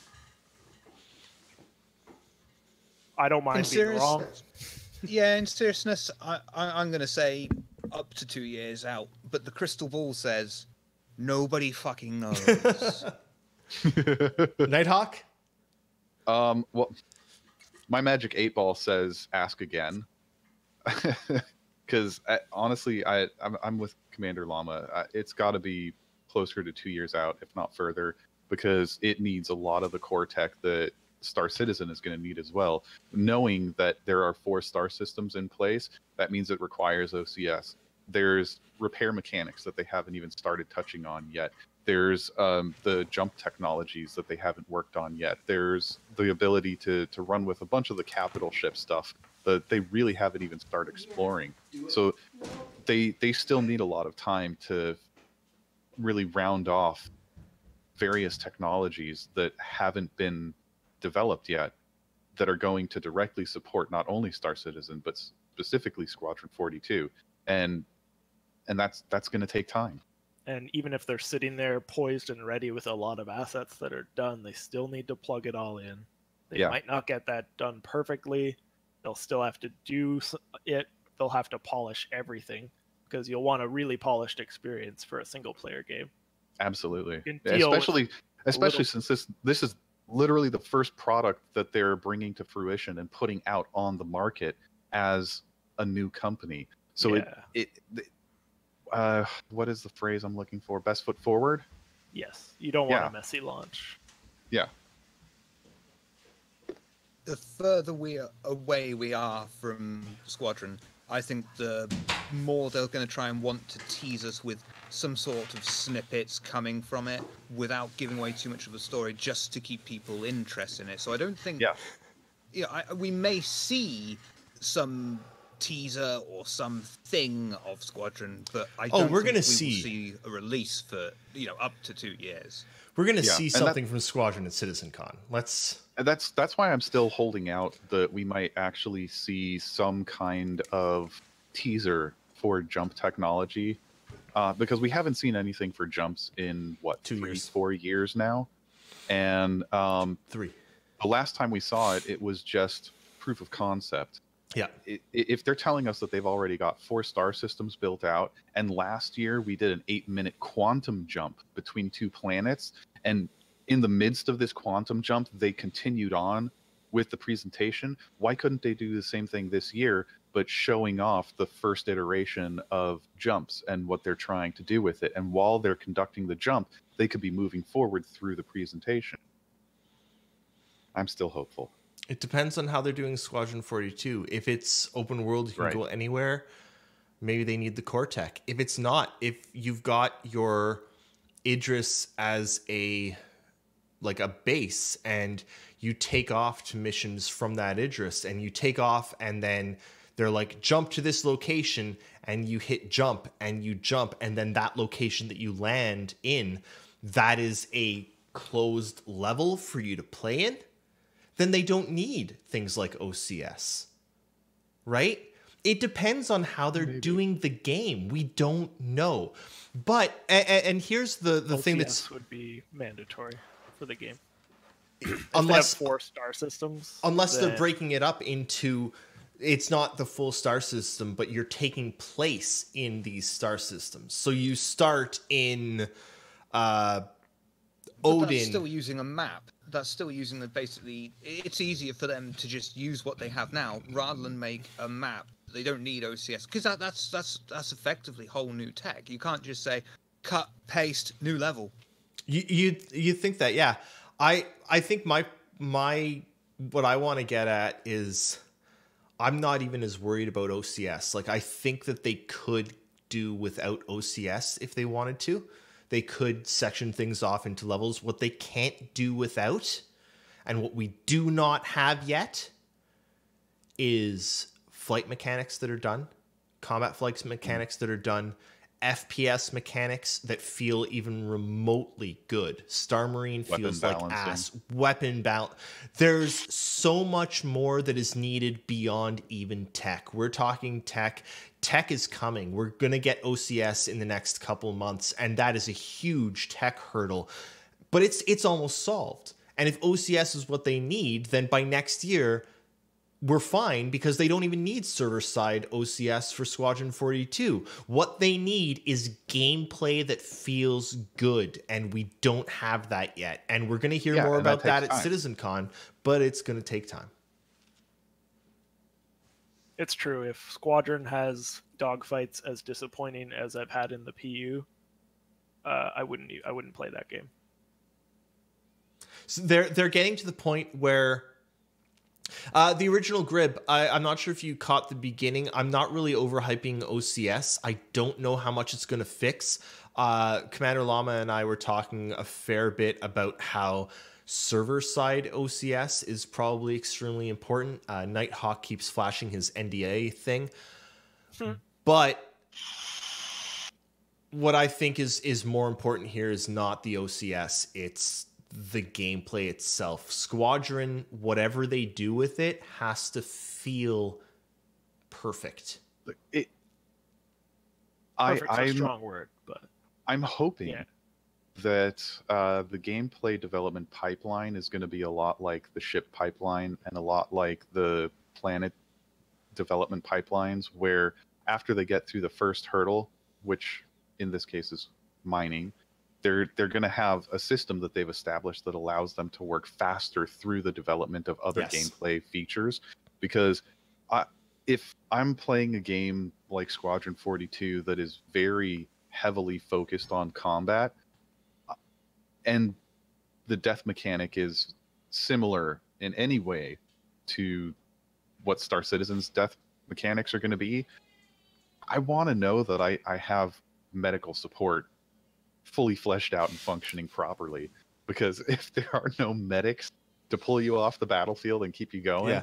I don't mind being wrong. Yeah, in seriousness, I'm going to say up to 2 years out, but the crystal ball says nobody fucking knows. Nighthawk? Well, my magic 8 ball says ask again. Because honestly, I'm with Commander Llama. It's got to be closer to 2 years out, if not further, because it needs a lot of the core tech that Star Citizen is going to need as well. Knowing that there are 4 star systems in place, that means it requires OCS. There's repair mechanics that they haven't even started touching on yet. There's the jump technologies that they haven't worked on yet. There's the ability to run with a bunch of the capital ship stuff that they really haven't even started exploring. So they still need a lot of time to really round off various technologies that haven't been developed yet, that are going to directly support not only Star Citizen but specifically Squadron 42, and that's going to take time. And even if they're sitting there poised and ready with a lot of assets that are done, they still need to plug it all in. They might not get that done perfectly. They'll still have to do it. They'll have to polish everything, because you'll want a really polished experience for a single player game. Absolutely. Especially since this is literally the first product that they're bringing to fruition and putting out on the market as a new company. So what is the phrase I'm looking for? Best foot forward? Yes. You don't want a messy launch. Yeah. The further away we are from Squadron, I think the more they're going to try and want to tease us with some sort of snippets coming from it without giving away too much of the story, just to keep people interested in it. So I don't think... we may see some teaser or something of Squadron, but I don't think we will see a release for up to 2 years. We're going to see something from Squadron at CitizenCon. That's why I'm still holding out that we might actually see some kind of teaser for jump technology, because we haven't seen anything for jumps in 4 years now, and 3. The last time we saw it, it was just proof of concept. Yeah. If they're telling us that they've already got 4 star systems built out, and last year we did an 8-minute quantum jump between 2 planets, and in the midst of this quantum jump, they continued on with the presentation, why couldn't they do the same thing this year, but showing off the first iteration of jumps and what they're trying to do with it? And while they're conducting the jump, they could be moving forward through the presentation. I'm still hopeful. It depends on how they're doing Squadron 42. If it's open world, you can go anywhere, maybe they need the core tech. If it's not, if you've got your Idris as a base and you take off to missions from that Idris, and you take off and then they're like, jump to this location, and you hit jump and you jump, and then that location that you land in, that is a closed level for you to play in, then they don't need things like OCS, right? It depends on how they're doing the game. We don't know. But, and here's the thing that's... would be mandatory for the game. Unless they have 4 star systems. Unless they're breaking it up into... It's not the full star system, but you're taking place in these star systems. So you start in... Odin. That's still using a map. that's still using the basically. It's easier for them to just use what they have now rather than make a map. They don't need OCS because that's effectively whole new tech. You can't just say cut, paste, new level. You think that? Yeah, I think my what I want to get at is I'm not even as worried about OCS. Like, I think that they could do without OCS if they wanted to. They could section things off into levels. What they can't do without, and what we do not have yet, is flight mechanics that are done, combat flight mechanics that are done, FPS mechanics that feel even remotely good. Star Marine feels like ass. Weapon balance. There's so much more that is needed beyond even tech. We're talking tech. Tech is coming. We're going to get OCS in the next couple months, and that is a huge tech hurdle. But it's almost solved. And if OCS is what they need, then by next year, we're fine because they don't even need server-side OCS for Squadron 42. What they need is gameplay that feels good, and we don't have that yet. And we're going to hear more about that at CitizenCon, but it's going to take time. It's true. If Squadron has dogfights as disappointing as I've had in the PU, I wouldn't play that game. So they're getting to the point where the original Grib, I'm not sure if you caught the beginning. I'm not really overhyping OCS. I don't know how much it's going to fix. Commander Llama and I were talking a fair bit about how server-side OCS is probably extremely important. Nighthawk keeps flashing his NDA thing. But what I think is more important here is not the OCS. It's the gameplay itself. Squadron, whatever they do with it, has to feel perfect. Perfect's a strong word, but I'm hoping that the gameplay development pipeline is going to be a lot like the ship pipeline and a lot like the planet development pipelines, where after they get through the first hurdle, which in this case is mining, they're going to have a system that they've established that allows them to work faster through the development of other gameplay features. Because if I'm playing a game like Squadron 42 that is very heavily focused on combat, and the death mechanic is similar in any way to what Star Citizen's death mechanics are going to be, I want to know that I have medical support fully fleshed out and functioning properly. Because if there are no medics to pull you off the battlefield and keep you going,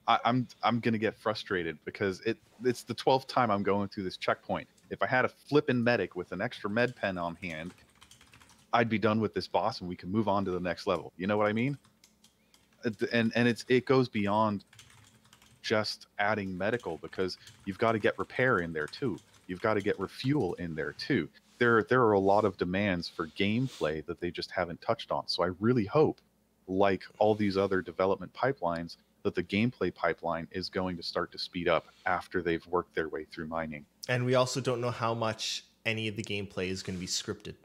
I'm going to get frustrated, because it's the 12th time I'm going through this checkpoint. If I had a flippin' medic with an extra med pen on hand, I'd be done with this boss and we can move on to the next level. You know what I mean? And it goes beyond just adding medical, because you've got to get repair in there too. You've got to get refuel in there too. There are a lot of demands for gameplay that they just haven't touched on. So I really hope, like all these other development pipelines, that the gameplay pipeline is going to start to speed up after they've worked their way through mining. And we also don't know how much any of the gameplay is going to be scripted.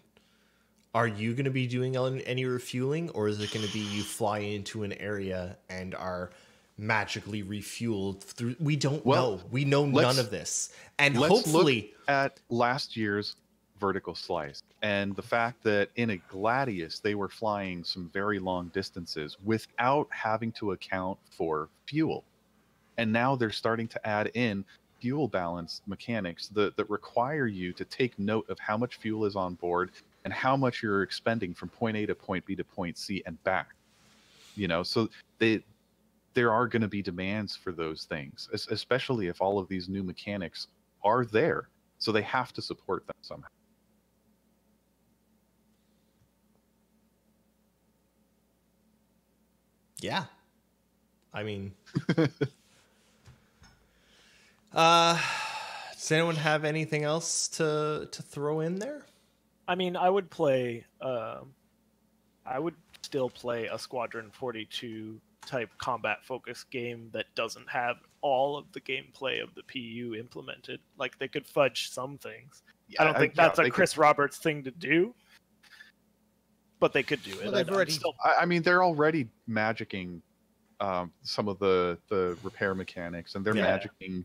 Are you going to be doing any refueling, or is it going to be you fly into an area and are magically refueled through? We don't know. We know none of this. And hopefully look at last year's vertical slice and the fact that in a Gladius they were flying some very long distances without having to account for fuel. And now they're starting to add in fuel balance mechanics that require you to take note of how much fuel is on board and how much you're expending from point A to point B to point C and back. You know, so there are going to be demands for those things, especially if all of these new mechanics are there. So they have to support them somehow. Yeah. I mean, does anyone have anything else to throw in there? I mean, I would play. I would still play a Squadron 42 type combat focused game that doesn't have all of the gameplay of the PU implemented. Like, they could fudge some things. I don't think that's a Chris Roberts thing to do. but they could do it. Well, they've already. I mean, they're already magicking some of the repair mechanics, and they're magicking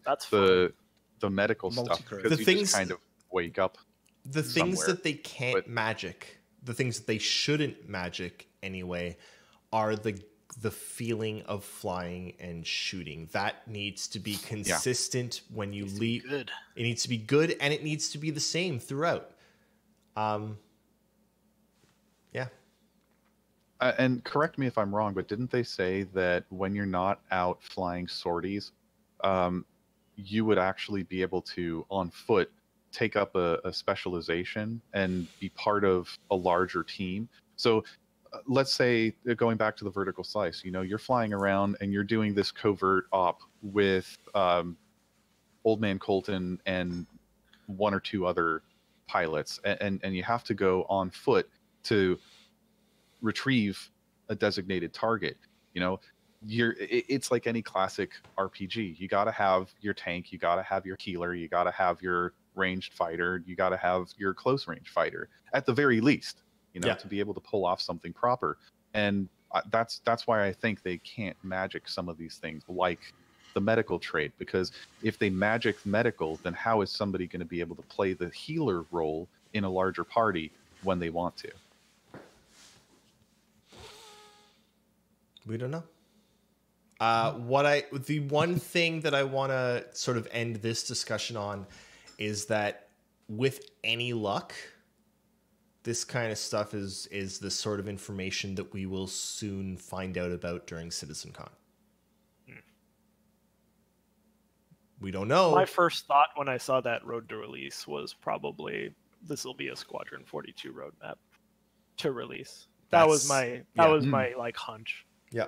the medical stuff because you just kind of wake up. The things that they can't magic, the things that they shouldn't magic anyway, are the feeling of flying and shooting. That needs to be consistent when you leave. It needs to be good, and it needs to be the same throughout. And correct me if I'm wrong, but didn't they say that when you're not out flying sorties, you would actually be able to, on foot, take up a specialization and be part of a larger team? So let's say, going back to the vertical slice, you're flying around and you're doing this covert op with Old Man Colton and one or two other pilots, and you have to go on foot to retrieve a designated target. It's like any classic RPG. You got to have your tank, you got to have your healer, you got to have your ranged fighter, you got to have your close range fighter at the very least, to be able to pull off something proper. And that's why I think they can't magic some of these things like the medical trait, because if they magic medical, then how is somebody going to be able to play the healer role in a larger party when they want to? We don't know. The one thing that I want to sort of end this discussion on is that with any luck, this kind of stuff is the sort of information that we will soon find out about during CitizenCon. We don't know. My first thought when I saw that road to release was probably this will be a Squadron 42 roadmap to release. That was my like hunch. Yeah,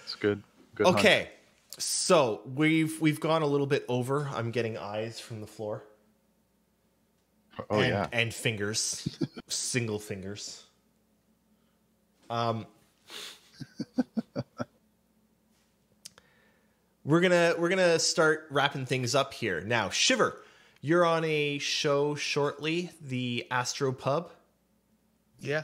it's good. Okay, hunch. So we've gone a little bit over. I'm getting eyes from the floor. Oh, and fingers, single fingers. We're gonna start wrapping things up here now. Shiver, you're on a show shortly, the Astro Pub. Yeah,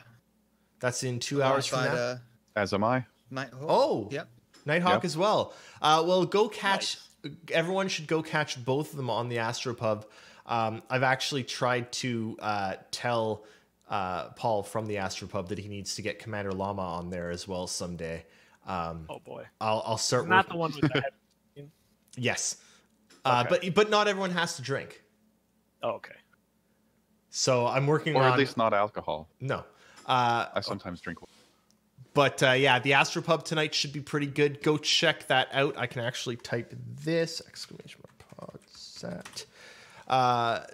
that's in 2 hours from now. As am I. Nighthawk. Oh, yep. Nighthawk as well. Well, go catch. Nice. Everyone should go catch both of them on the Astro Pub. I've actually tried to tell Paul from the Astro Pub that he needs to get Commander Llama on there as well someday. Oh boy, I'll start. Not the one with that. Yes, but not everyone has to drink. Oh, okay. So I'm working on, or at least not alcohol. No, I sometimes drink. But the Astro Pub tonight should be pretty good. Go check that out. I can actually type this ! Podsat.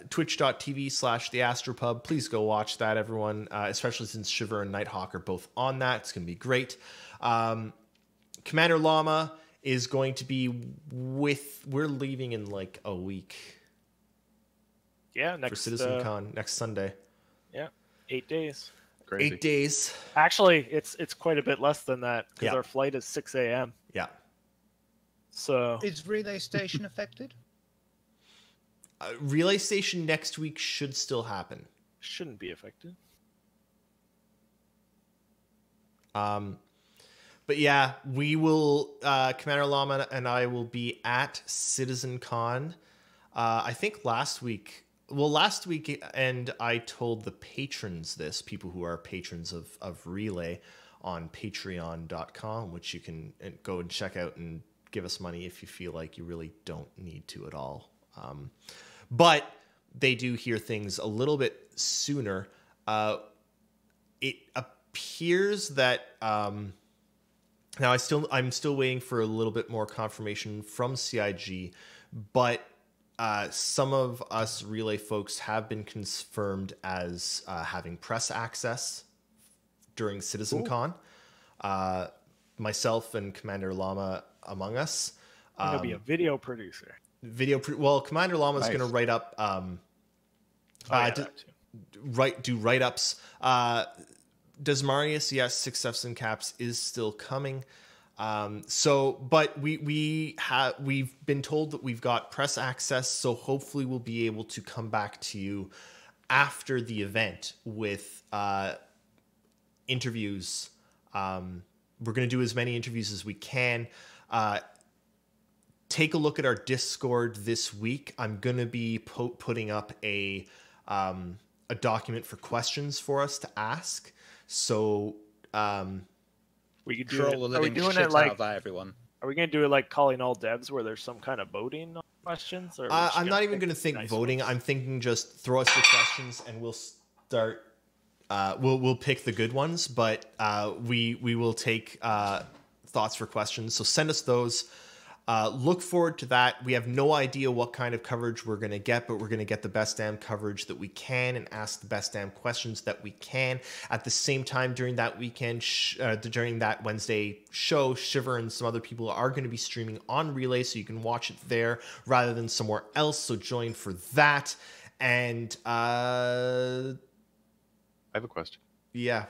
Twitch.tv/theastropub. Please go watch that, everyone. Especially since Shiver and Nighthawk are both on that. It's going to be great. Commander Llama is going to be we're leaving in like a week. Yeah, next for CitizenCon next Sunday. Yeah, 8 days. Crazy. 8 days. Actually, it's quite a bit less than that because our flight is 6 a.m. Yeah. So is Relay Station affected? Relay Station next week should still happen. Shouldn't be affected. But yeah, we will. Commander Llama and I will be at CitizenCon. I think last week, and I told the patrons this, people who are patrons of Relay on patreon.com, which you can go and check out and give us money if you feel like you really don't need to at all. But they do hear things a little bit sooner. It appears that now I'm still waiting for a little bit more confirmation from CIG, but some of us Relay folks have been confirmed as having press access during CitizenCon. Myself and Commander Llama among us. I'm gonna be a video producer. Commander Llama is going to write up. Do write-ups. Desmarius, yes, 6 Fs and Caps is still coming. But we've been told that we've got press access, so hopefully we'll be able to come back to you after the event with interviews. We're going to do as many interviews as we can. Take a look at our Discord this week. I'm going to be putting up a document for questions for us to ask. So we could do it. Are we doing it like everyone? Are we going to do it like calling all devs where there's some kind of voting on questions? Or I'm not even going to think voting. I'm thinking just throw us the questions and we'll start. We'll pick the good ones, but we will take thoughts for questions. So send us those. Look forward to that. We have no idea what kind of coverage we're going to get, but we're going to get the best damn coverage that we can and ask the best damn questions that we can. At the same time, during that weekend, during that Wednesday show, Shiver and some other people are going to be streaming on Relay, so you can watch it there rather than somewhere else. So join for that. And I have a question. Yeah.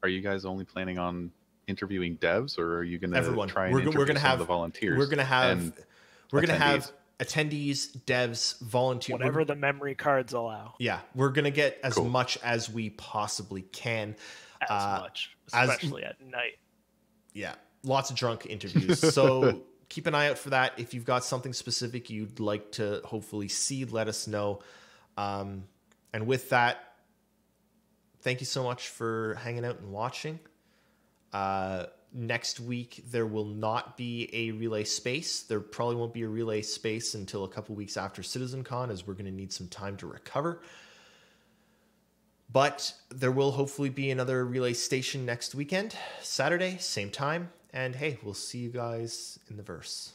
Are you guys only planning on interviewing devs, or are you going to try and we're interview gonna have the volunteers? We're going to have attendees, devs, volunteers, whatever the memory cards allow. Yeah, we're going to get as much as we possibly can. As much, especially at night. Yeah, lots of drunk interviews. So keep an eye out for that. If you've got something specific you'd like to hopefully see, let us know. And with that, thank you so much for hanging out and watching. Next week, there will not be a Relay Space. There probably won't be a Relay Space until a couple weeks after CitizenCon, as we're going to need some time to recover. But there will hopefully be another Relay Station next weekend, Saturday, same time. And hey, we'll see you guys in the verse.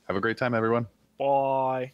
Have a great time, everyone. Bye.